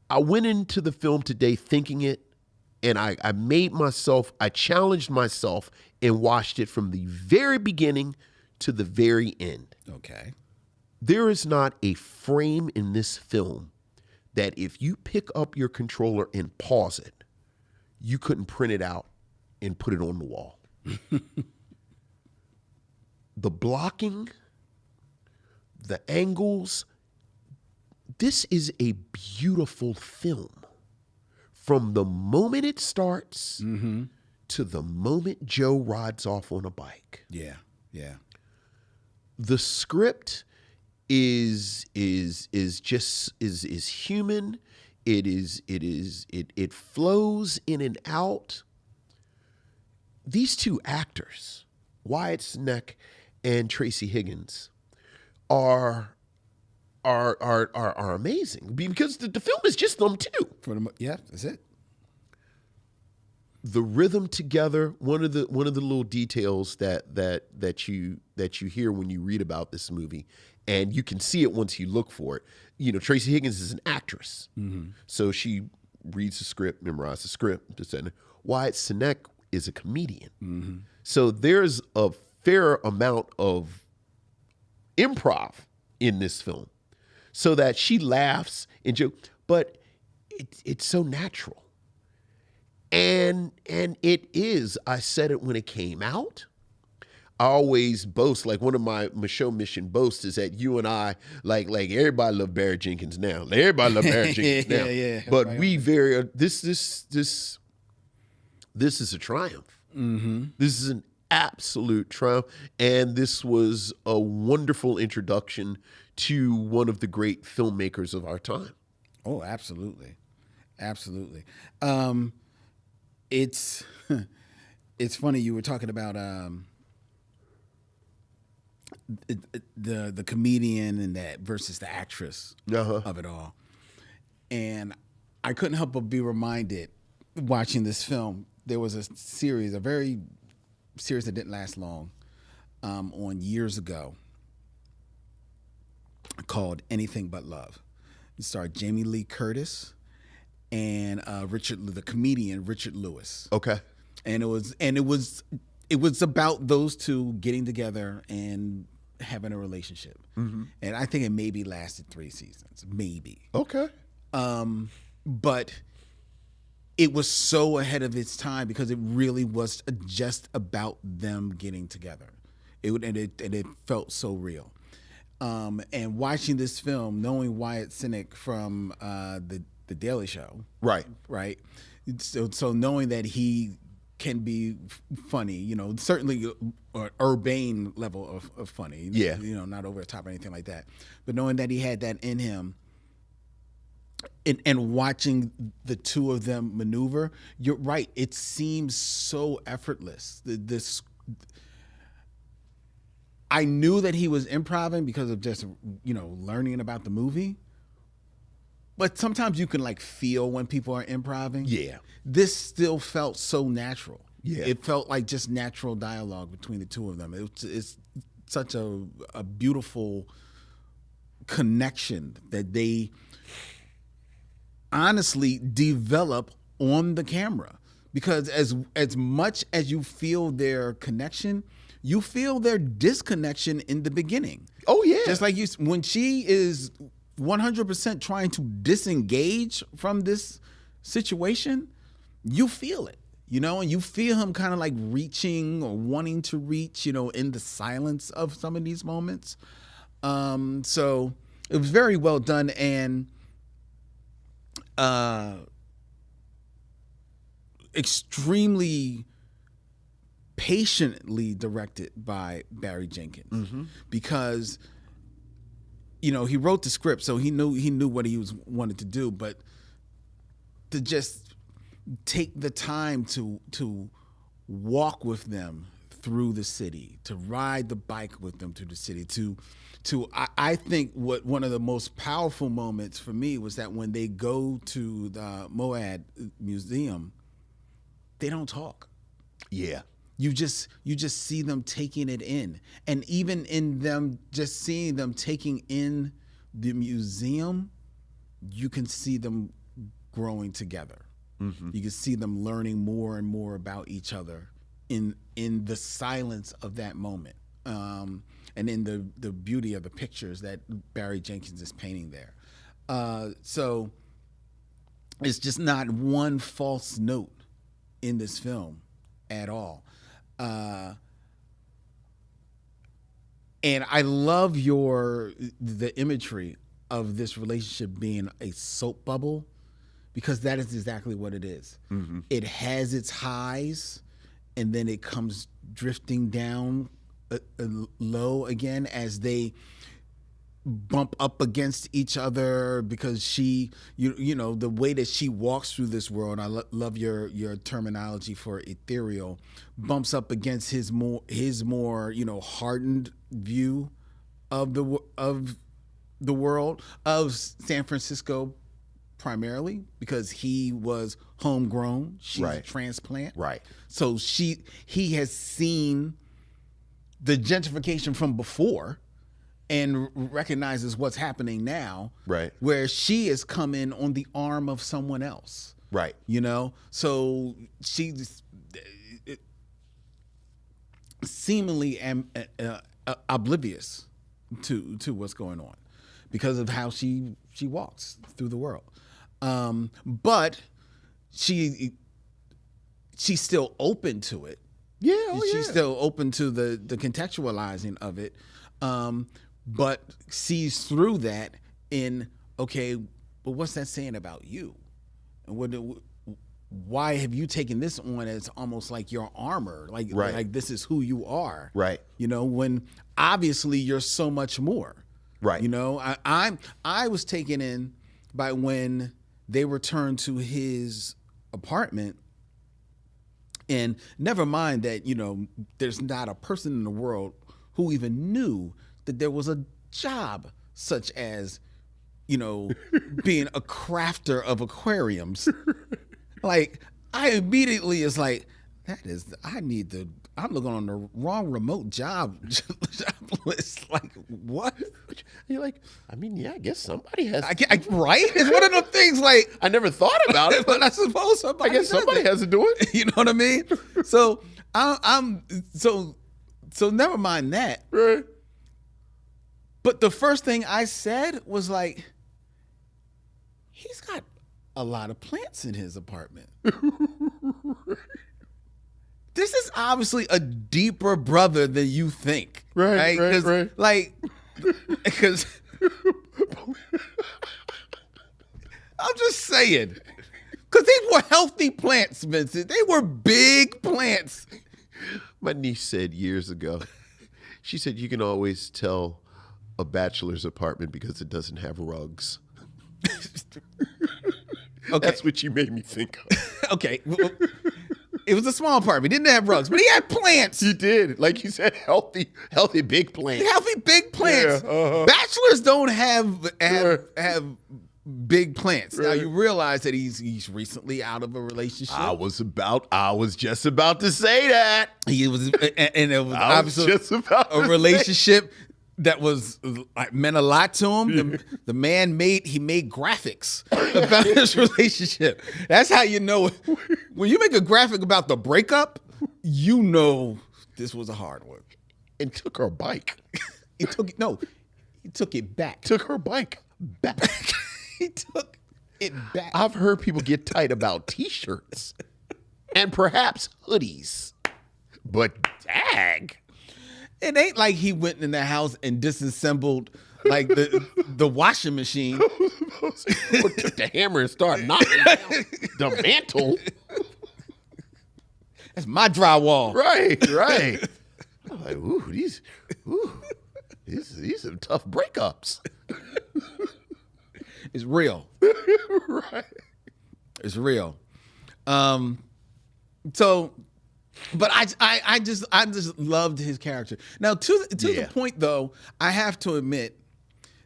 I went into the film today thinking it, and I challenged myself and watched it from the very beginning to the very end. Okay. There is not a frame in this film that if you pick up your controller and pause it, you couldn't print it out and put it on the wall. The blocking, the angles, this is a beautiful film. From the moment it starts to the moment Joe rides off on a bike. Yeah. Yeah. The script is human. It flows in and out. These two actors, Wyatt Cenac and Tracy Higgins, are amazing because the film is just them two. Yeah, that's it. The rhythm together, one of the little details that you hear when you read about this movie, and you can see it once you look for it. You know, Tracy Higgins is an actress, so she reads the script, memorizes the script. Wyatt Cenac is a comedian, so there's a fair amount of improv in this film, so that she laughs and jokes, but it's so natural. And it is, I said it when it came out. I always boast, like one of my Micheaux mission boasts is that you and I, like everybody love Barry Jenkins now. Like everybody love Barry Jenkins now. Yeah. But right. This is a triumph. This is an absolute triumph. And this was a wonderful introduction to one of the great filmmakers of our time. Oh, absolutely. Absolutely. It's funny you were talking about the comedian and that versus the actress of it all, and I couldn't help but be reminded watching this film. There was a very series that didn't last long, on years ago, called Anything But Love. It starred Jamie Lee Curtis and the comedian Richard Lewis. Okay. And it was about those two getting together and having a relationship. And I think it maybe lasted 3 seasons, maybe. Okay. But it was so ahead of its time because it really was just about them getting together. It felt so real. And watching this film, knowing Wyatt Cenac from the Daily Show, right. So knowing that he can be funny, certainly an urbane level of funny, not over the top or anything like that, but knowing that he had that in him, and watching the two of them maneuver, you're right. It seems so effortless. I knew that he was improvising because of just, learning about the movie. But sometimes you can feel when people are improvising. Yeah. This still felt so natural. Yeah. It felt like just natural dialogue between the two of them. It's such a beautiful connection that they honestly develop on the camera. Because as much as you feel their connection, you feel their disconnection in the beginning. Oh, yeah. Just like when she is 100% trying to disengage from this situation, you feel it, and you feel him kind of reaching or wanting to reach, in the silence of some of these moments. So it was very well done and extremely patiently directed by Barry Jenkins, because he wrote the script, so he knew what he wanted to do, but to just take the time to walk with them through the city, to ride the bike with them through the city, I think one of the most powerful moments for me was that when they go to the Moad Museum, they don't talk. Yeah. You just see them taking it in. And even in them just seeing them taking in the museum, you can see them growing together. Mm-hmm. You can see them learning more and more about each other in the silence of that moment, and in the beauty of the pictures that Barry Jenkins is painting there. So it's just not one false note in this film at all. And I love the imagery of this relationship being a soap bubble, because that is exactly what it is. Mm-hmm. It has its highs, and then it comes drifting down low again as they bump up against each other, because you know the way that she walks through this world. I love your terminology for ethereal. Bumps up against his more hardened view of the world of San Francisco, primarily because he was homegrown. She's a transplant, right? So he has seen the gentrification from before and recognizes what's happening now, right? Where she has come in on the arm of someone else, right? So she's seemingly oblivious to what's going on because of how she walks through the world, but she's still open to it. She's still open to the contextualizing of it. But sees through that in, okay, but what's that saying about you? And why have you taken this on as almost like your armor? Like this is who you are. Right. When obviously you're so much more. Right. I was taken in by when they returned to his apartment, and never mind that, there's not a person in the world who even knew that there was a job such as, being a crafter of aquariums. Like, I immediately is like, I'm looking on the wrong remote job list. Like, what? You're like, I guess somebody has. Right? It's one of them things. Like, I never thought about it, but I suppose somebody. I guess somebody has to do it. You know what I mean? So so never mind that. Right. But the first thing I said was like, he's got a lot of plants in his apartment. This is obviously a deeper brother than you think. Right. Like, because I'm just saying, because these were healthy plants, Vincent. They were big plants. My niece said years ago, she said, you can always tell a bachelor's apartment because it doesn't have rugs. Okay. That's what you made me think of. Okay. Well, it was a small apartment. He didn't have rugs, but he had plants. He did. Like you said, healthy big plants. Healthy big plants. Yeah, uh-huh. Bachelors don't have big plants. Right. Now you realize that he's recently out of a relationship. I was just about to say that. He was, and it was obviously just about a relationship that was like meant a lot to him. The man made graphics about his relationship. That's how you know when you make a graphic about the breakup, you know this was a hard one. And took her bike. He took it back. Took her bike back. He took it back. I've heard people get tight about T-shirts and perhaps hoodies, but dag. It ain't like he went in the house and disassembled like the washing machine. Or took the hammer and started knocking down the mantle. That's my drywall. Right. I'm like, these some tough breakups. It's real. Right. It's real. So, but I just loved his character. Now, to the point though, I have to admit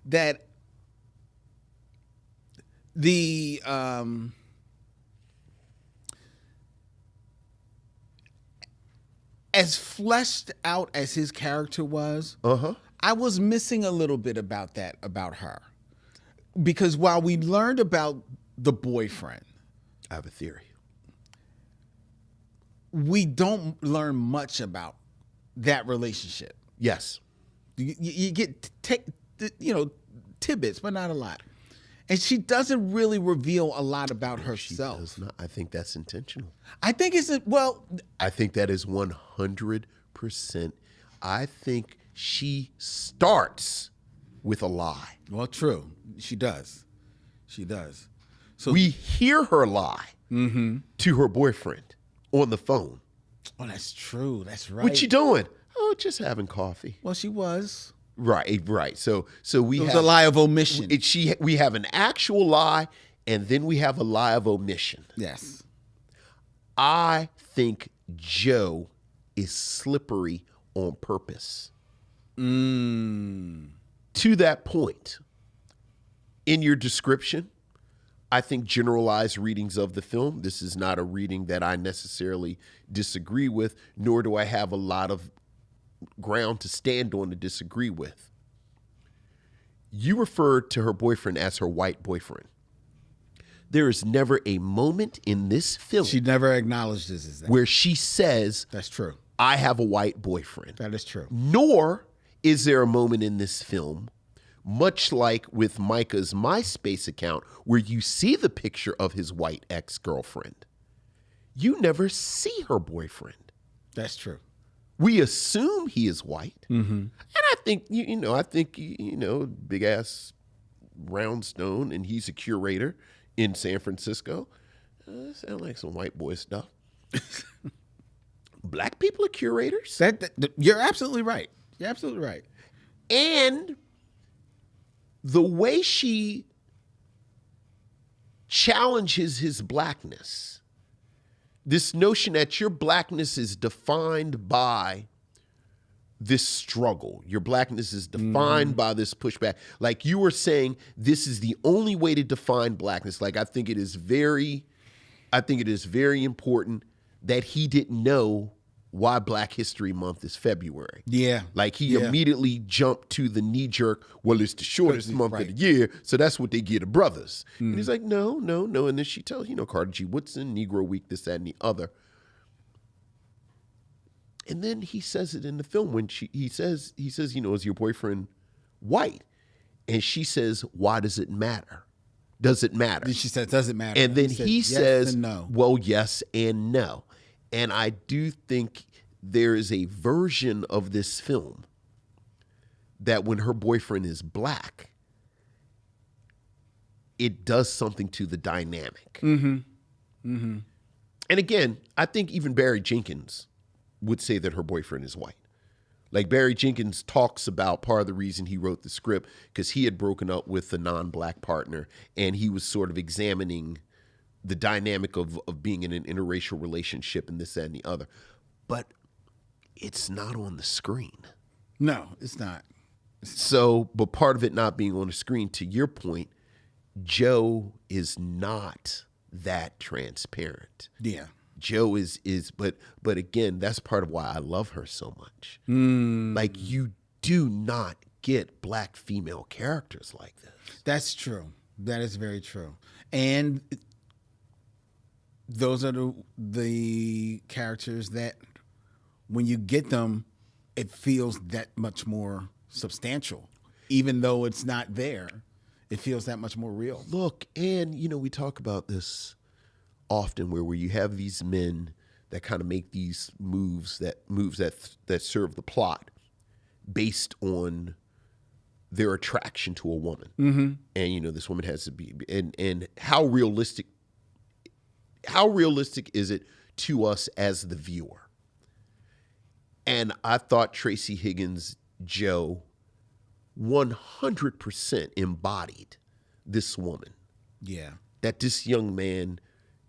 that the as fleshed out as his character was, I was missing a little bit about her. Because while we learned about the boyfriend. I have a theory. We don't learn much about that relationship. Yes. You get tidbits, but not a lot. And she doesn't really reveal a lot about herself. She does not. I think that's intentional. I think I think that is 100%. I think she starts with a lie. Well, true. She does. She does. So we hear her lie to her boyfriend on the phone. Oh, that's true. That's right. What you doing? Oh, just having coffee. Well, she was. Right. So we it was have a lie of omission. We have an actual lie, and then we have a lie of omission. Yes. I think Joe is slippery on purpose. To that point, in your description, I think generalized readings of the film, this is not a reading that I necessarily disagree with, nor do I have a lot of ground to stand on to disagree with. You referred to her boyfriend as her white boyfriend. There is never a moment in this film. She never acknowledges that. Where she says, that's true. I have a white boyfriend. That is true. Nor is there a moment in this film, much like with Micah's MySpace account, where you see the picture of his white ex-girlfriend. You never see her boyfriend. That's true. We assume he is white. Mm-hmm. And I think, big ass round stone, and he's a curator in San Francisco. Sound like some white boy stuff. Black people are curators. You're absolutely right. You're absolutely right. And the way she challenges his blackness, this notion that your blackness is defined by this struggle. Your blackness is defined by this pushback. Like you were saying, this is the only way to define blackness. Like I think it is very important that he didn't know why Black History Month is February. Yeah. Like he immediately jumped to the knee jerk, well, it's the shortest month of the year, so that's what they give to brothers. And he's like, no. And then she tells, Carter G. Woodson, Negro Week, this, that, and the other. And then he says it in the film when he says, is your boyfriend white? And she says, why does it matter? Does it matter? She said, does it matter? And then he says, yes and no. Well, yes and no. And I do think there is a version of this film that when her boyfriend is black, it does something to the dynamic. And again, I think even Barry Jenkins would say that her boyfriend is white. Like Barry Jenkins talks about part of the reason he wrote the script because he had broken up with a non-black partner and he was sort of examining the dynamic of being in an interracial relationship and this, that, and the other. But it's not on the screen. No, it's not. So, but part of it not being on the screen, to your point, Joe is not that transparent. Yeah. Joe is, but again, that's part of why I love her so much. Like you do not get black female characters like this. That's true. That is very true. And those are the characters that when you get them, it feels that much more substantial. Even though it's not there, it feels that much more real. Look, and we talk about this often where you have these men that kind of make these moves that serve the plot based on their attraction to a woman. And this woman has to be and how realistic is it to us as the viewer? And I thought Tracy Higgins' Joe 100% embodied this woman. Yeah. That this young man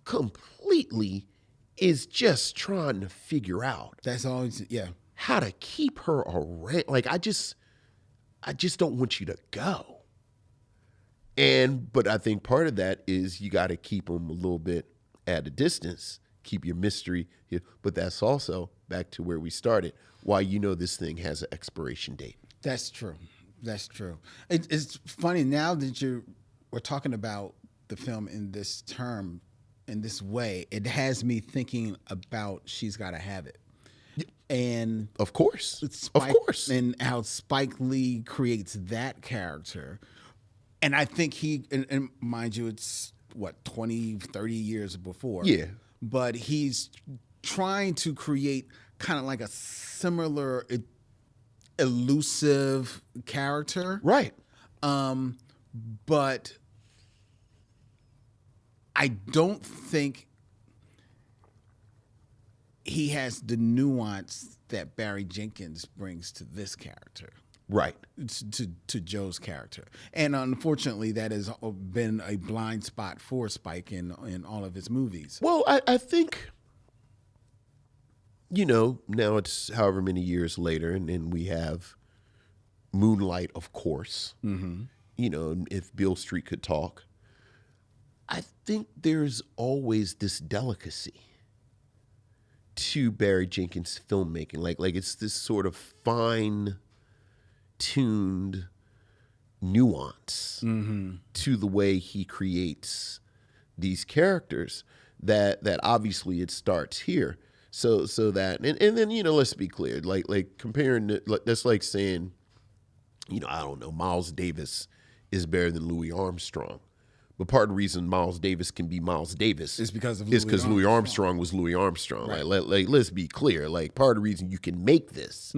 completely is just trying to figure out. That's all. Yeah. How to keep her around. Like I just don't want you to go. But I think part of that is you got to keep them a little bit at a distance, keep your mystery here. But that's also back to where we started. Why this thing has an expiration date. That's true. That's true. It's funny now that we're talking about the film in this way, it has me thinking about She's Gotta Have It. And of course, and how Spike Lee creates that character. And I think and mind you, it's what, 20, 30 years before. Yeah. But he's trying to create kind of like a similar elusive character. Right. But I don't think he has the nuance that Barry Jenkins brings to this character. Right. To Joe's character. And unfortunately, that has been a blind spot for Spike in all of his movies. Well, I think, now it's however many years later, and we have Moonlight, of course. Mm-hmm. If Beale Street Could Talk. I think there's always this delicacy to Barry Jenkins' filmmaking. Like it's this sort of fine-tuned nuance to the way he creates these characters that obviously it starts here. So that and then let's be clear, like comparing that's like saying, I don't know, Miles Davis is better than Louis Armstrong. But part of the reason Miles Davis can be Miles Davis is because Louis Armstrong was Louis Armstrong. Right. Like let's be clear. Like part of the reason you can make this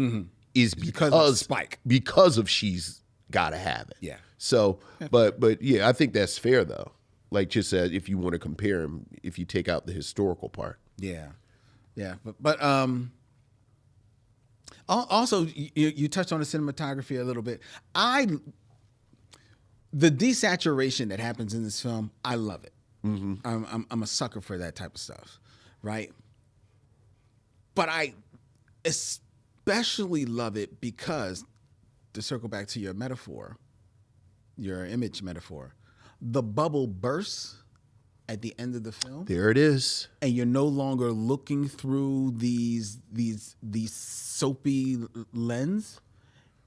is because of Spike. Because of She's Gotta Have It. Yeah. So, but yeah, I think that's fair though. Like just if you want to compare him, if you take out the historical part. Yeah. Yeah. But also you touched on the cinematography a little bit. The desaturation that happens in this film, I love it. Mm-hmm. I'm a sucker for that type of stuff, right? But I especially love it because, to circle back to your metaphor, your image metaphor, the bubble bursts at the end of the film. There it is. And you're no longer looking through these soapy lens,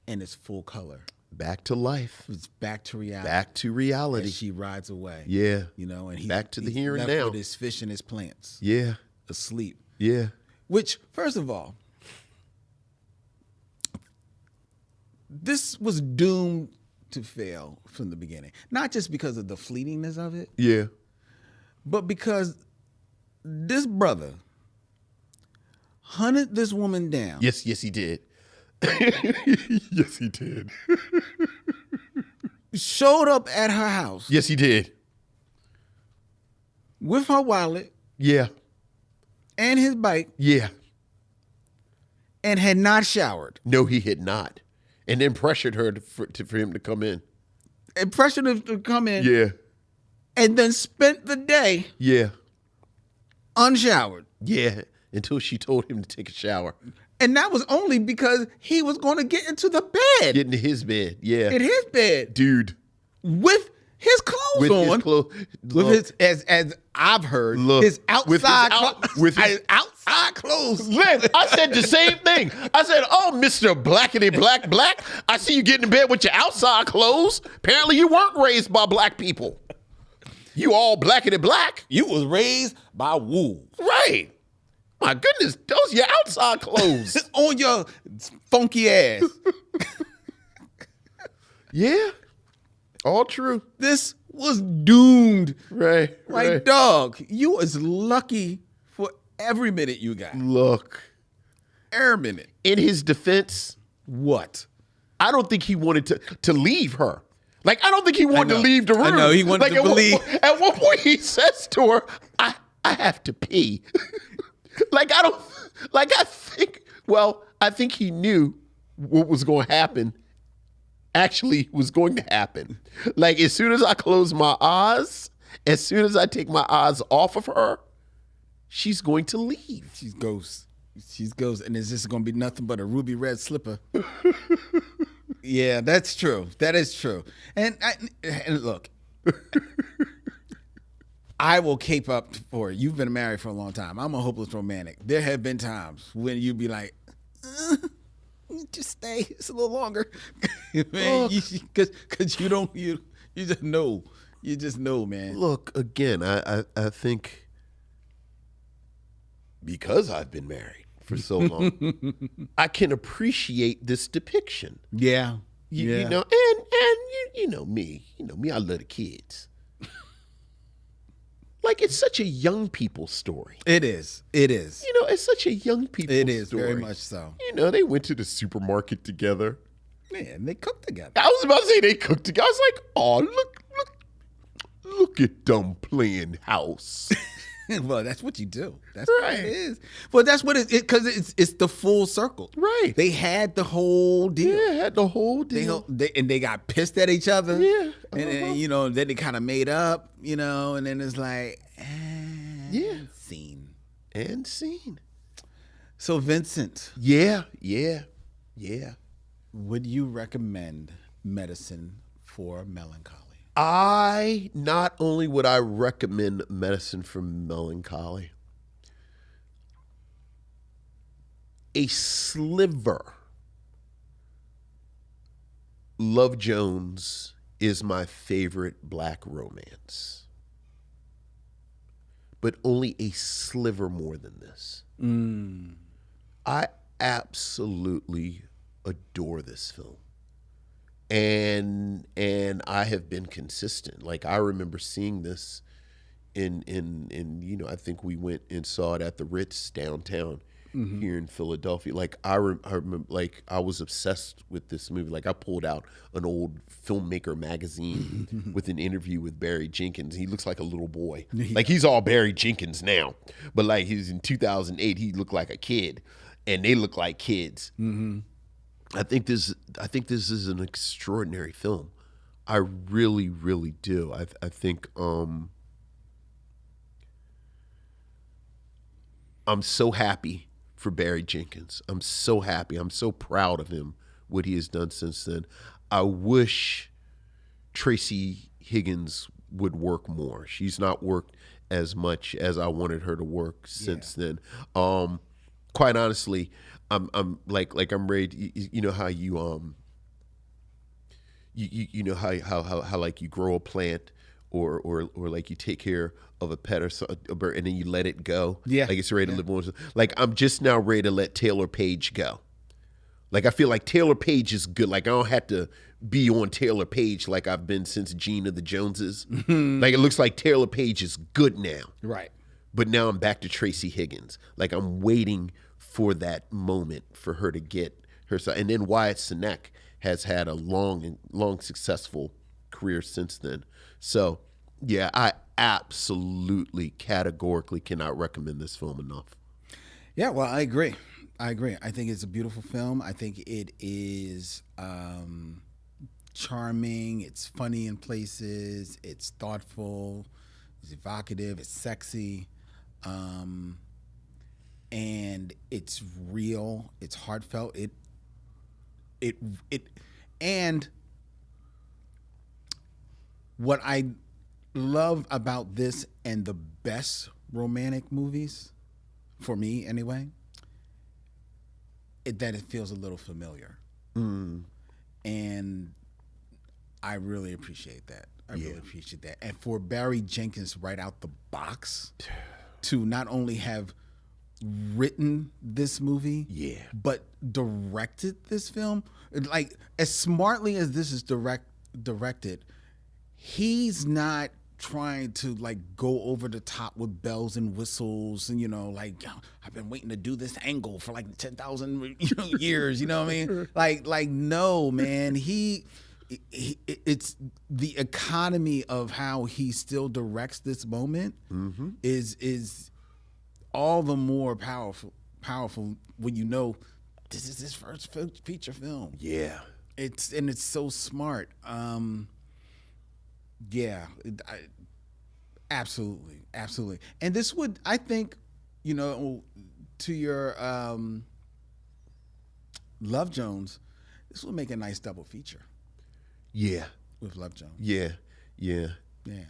and it's full color. Back to life. It's back to reality. Back to reality. As she rides away. Yeah. And he's back to the here and left now with his fish and his plants. Yeah. Asleep. Yeah. Which, first of all, this was doomed to fail from the beginning. Not just because of the fleetingness of it. Yeah. But because this brother hunted this woman down. Yes, he did. Yes, he did. Showed up at her house. Yes, he did. With her wallet. Yeah. And his bike. Yeah. And had not showered. No, he had not. And then pressured her for him to come in. And pressured him to come in. Yeah. And then spent the day. Yeah. Unshowered. Yeah. Until she told him to take a shower. And that was only because he was going to get into the bed. Get into his bed, yeah. In his bed. Dude. With his clothes on. His clothes. With his, as I've heard, his outside outside clothes. Lynn, I said the same thing. I said, oh, Mr. Blackity Black, I see you getting in bed with your outside clothes. Apparently you weren't raised by black people. You all blackity black. You was raised by wolves. Right. My goodness, those are your outside clothes. On your funky ass. Yeah. All true. This was doomed. Right. Like, dog, you was lucky for every minute you got. Look. Every minute. In his defense. What? I don't think he wanted to leave her. Like, I don't think he wanted to leave the room. I know, he wanted to believe. At one point he says to her, I have to pee. I think he knew what was going to happen actually was going to happen. Like, as soon as I close my eyes, as soon as I take my eyes off of her, she's going to leave. She's ghost. And it's just going to be nothing but a ruby red slipper. Yeah, that's true. That is true. And look, I will cape up for it. You've been married for a long time. I'm a hopeless romantic. There have been times when you'd be like, just stay. It's a little longer. Man, because you just know You just know, man. Look, again, I think because I've been married for so long, I can appreciate this depiction. Yeah. You know, and you know me, I love the kids. Like, it's such a young people story. It is. It's such a young people story. It is, very much so. They went to the supermarket together. Man, they cooked together. I was about to say they cooked together. I was like, oh, look at them playing house. Well, that's what you do. That's right. What it is. Well, that's what because it's the full circle. Right. They had the whole deal. Yeah, had the whole deal. They got pissed at each other. Yeah. And then they kind of made up, and then it's like, scene. And scene. So, Vincent. Yeah. Would you recommend Medicine for Melancholy? Not only would I recommend Medicine for Melancholy, a sliver. Love Jones is my favorite black romance, but only a sliver more than this. I absolutely adore this film. And I have been consistent. Like, I remember seeing this in I think we went and saw it at the Ritz downtown here in Philadelphia. Like, I remember, like, I was obsessed with this movie. Like, I pulled out an old filmmaker magazine with an interview with Barry Jenkins. He looks like a little boy. Like, he's all Barry Jenkins now, but like, he's in 2008. He looked like a kid, and they look like kids. I think this is an extraordinary film. I really, really do. I think I'm so happy for Barry Jenkins. I'm so happy. I'm so proud of him, what he has done since then. I wish Tracy Higgins would work more. She's not worked as much as I wanted her to work since then. Quite honestly, I'm I'm ready. You know how you how like you grow a plant or like you take care of a pet or a bird and then you let it go. Yeah, like it's ready to live on. Like, I'm just now ready to let Taylor Page go. Like, I feel like Taylor Page is good. Like, I don't have to be on Taylor Page like I've been since Gina the Joneses. Like, it looks like Taylor Page is good now. Right. But now I'm back to Tracy Higgins. Like, I'm waiting for that moment for her to get her side. And then Wyatt Cenac has had a long successful career since then. So, yeah, I absolutely categorically cannot recommend this film enough. Yeah, well, I agree. I think it's a beautiful film. I think it is charming. It's funny in places. It's thoughtful. It's evocative. It's sexy. And it's real. It's heartfelt. And what I love about this and the best romantic movies, for me anyway, that it feels a little familiar. And I really appreciate that. I really appreciate that. And for Barry Jenkins right out the box to not only have written this movie, but directed this film, like, as smartly as this is directed, he's not trying to like go over the top with bells and whistles and like, I've been waiting to do this angle for like 10,000 years, you know what I mean? Like no, man, it's the economy of how he still directs this moment is all the more powerful when this is his first feature film. Yeah. It's so smart. Absolutely. And this would, I think, to your Love Jones, this will make a nice double feature. Yeah. With Love Jones. Yeah.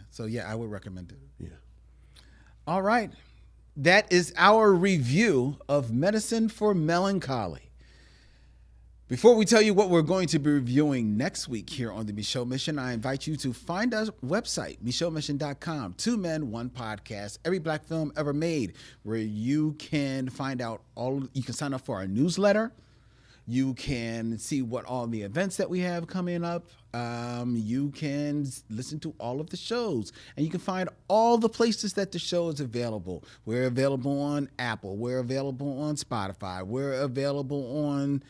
So I would recommend it. Yeah. All right. That is our review of Medicine for Melancholy. Before we tell you what we're going to be reviewing next week here on the Micheaux Mission, I invite you to find our website, micheauxmission.com. 2 Men, 1 Podcast, every black film ever made, where you can find out you can sign up for our newsletter. You can see what all the events that we have coming up. You can listen to all of the shows, and you can find all the places that the show is available. We're available on Apple. We're available on Spotify. We're available on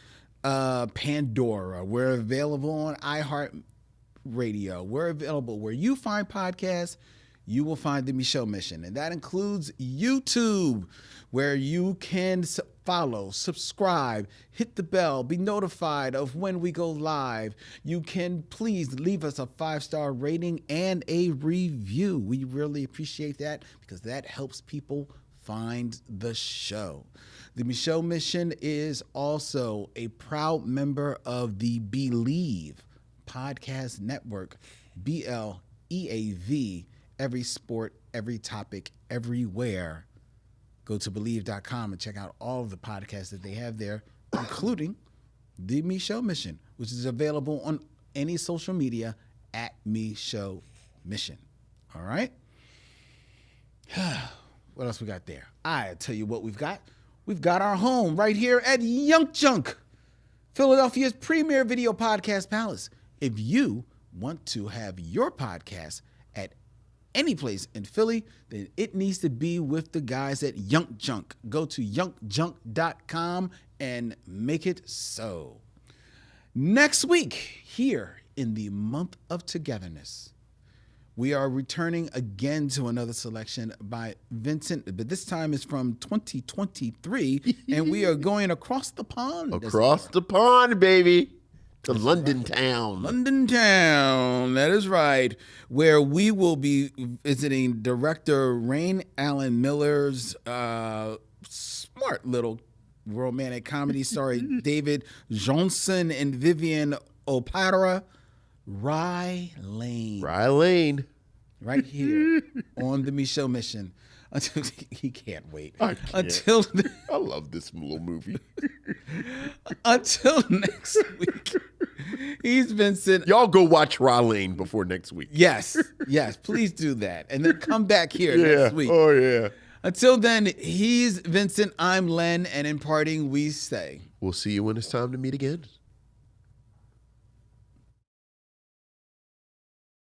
Pandora. We're available on iHeartRadio. We're available where you find podcasts. You will find the Micheaux Mission, and that includes YouTube, where you can follow, subscribe, hit the bell, be notified of when we go live. You can please leave us a 5-star rating and a review. We really appreciate that because that helps people find the show. The Micheaux Mission is also a proud member of the Believe Podcast Network, BLEAV. Every sport, every topic, everywhere. Go to Believe.com and check out all of the podcasts that they have there, including the Micheaux Mission, which is available on any social media at Micheaux Mission. All right? What else we got there? I tell you what we've got. We've got our home right here at Young Junk, Philadelphia's premier video podcast palace. If you want to have your podcast at any place in Philly, then it needs to be with the guys at Young Junk. Go to youngjunk.com and make it so. Next week, here in the month of togetherness, we are returning again to another selection by Vincent, but this time it's from 2023, and we are going across the pond. Across the pond, baby. To London town. London town, that is right, where we will be visiting director Rain Allen Miller's smart little romantic comedy starring David Johnson and Vivian Opara, Rye Lane. Rye Lane. Right here on the Micheaux Mission. Until he can't wait. I can't. I love this little movie. Until next week. He's Vincent. Y'all go watch Rye Lane before next week. Yes, please do that. And then come back here next week. Oh, yeah. Until then, he's Vincent, I'm Len, and in parting, we say, we'll see you when it's time to meet again.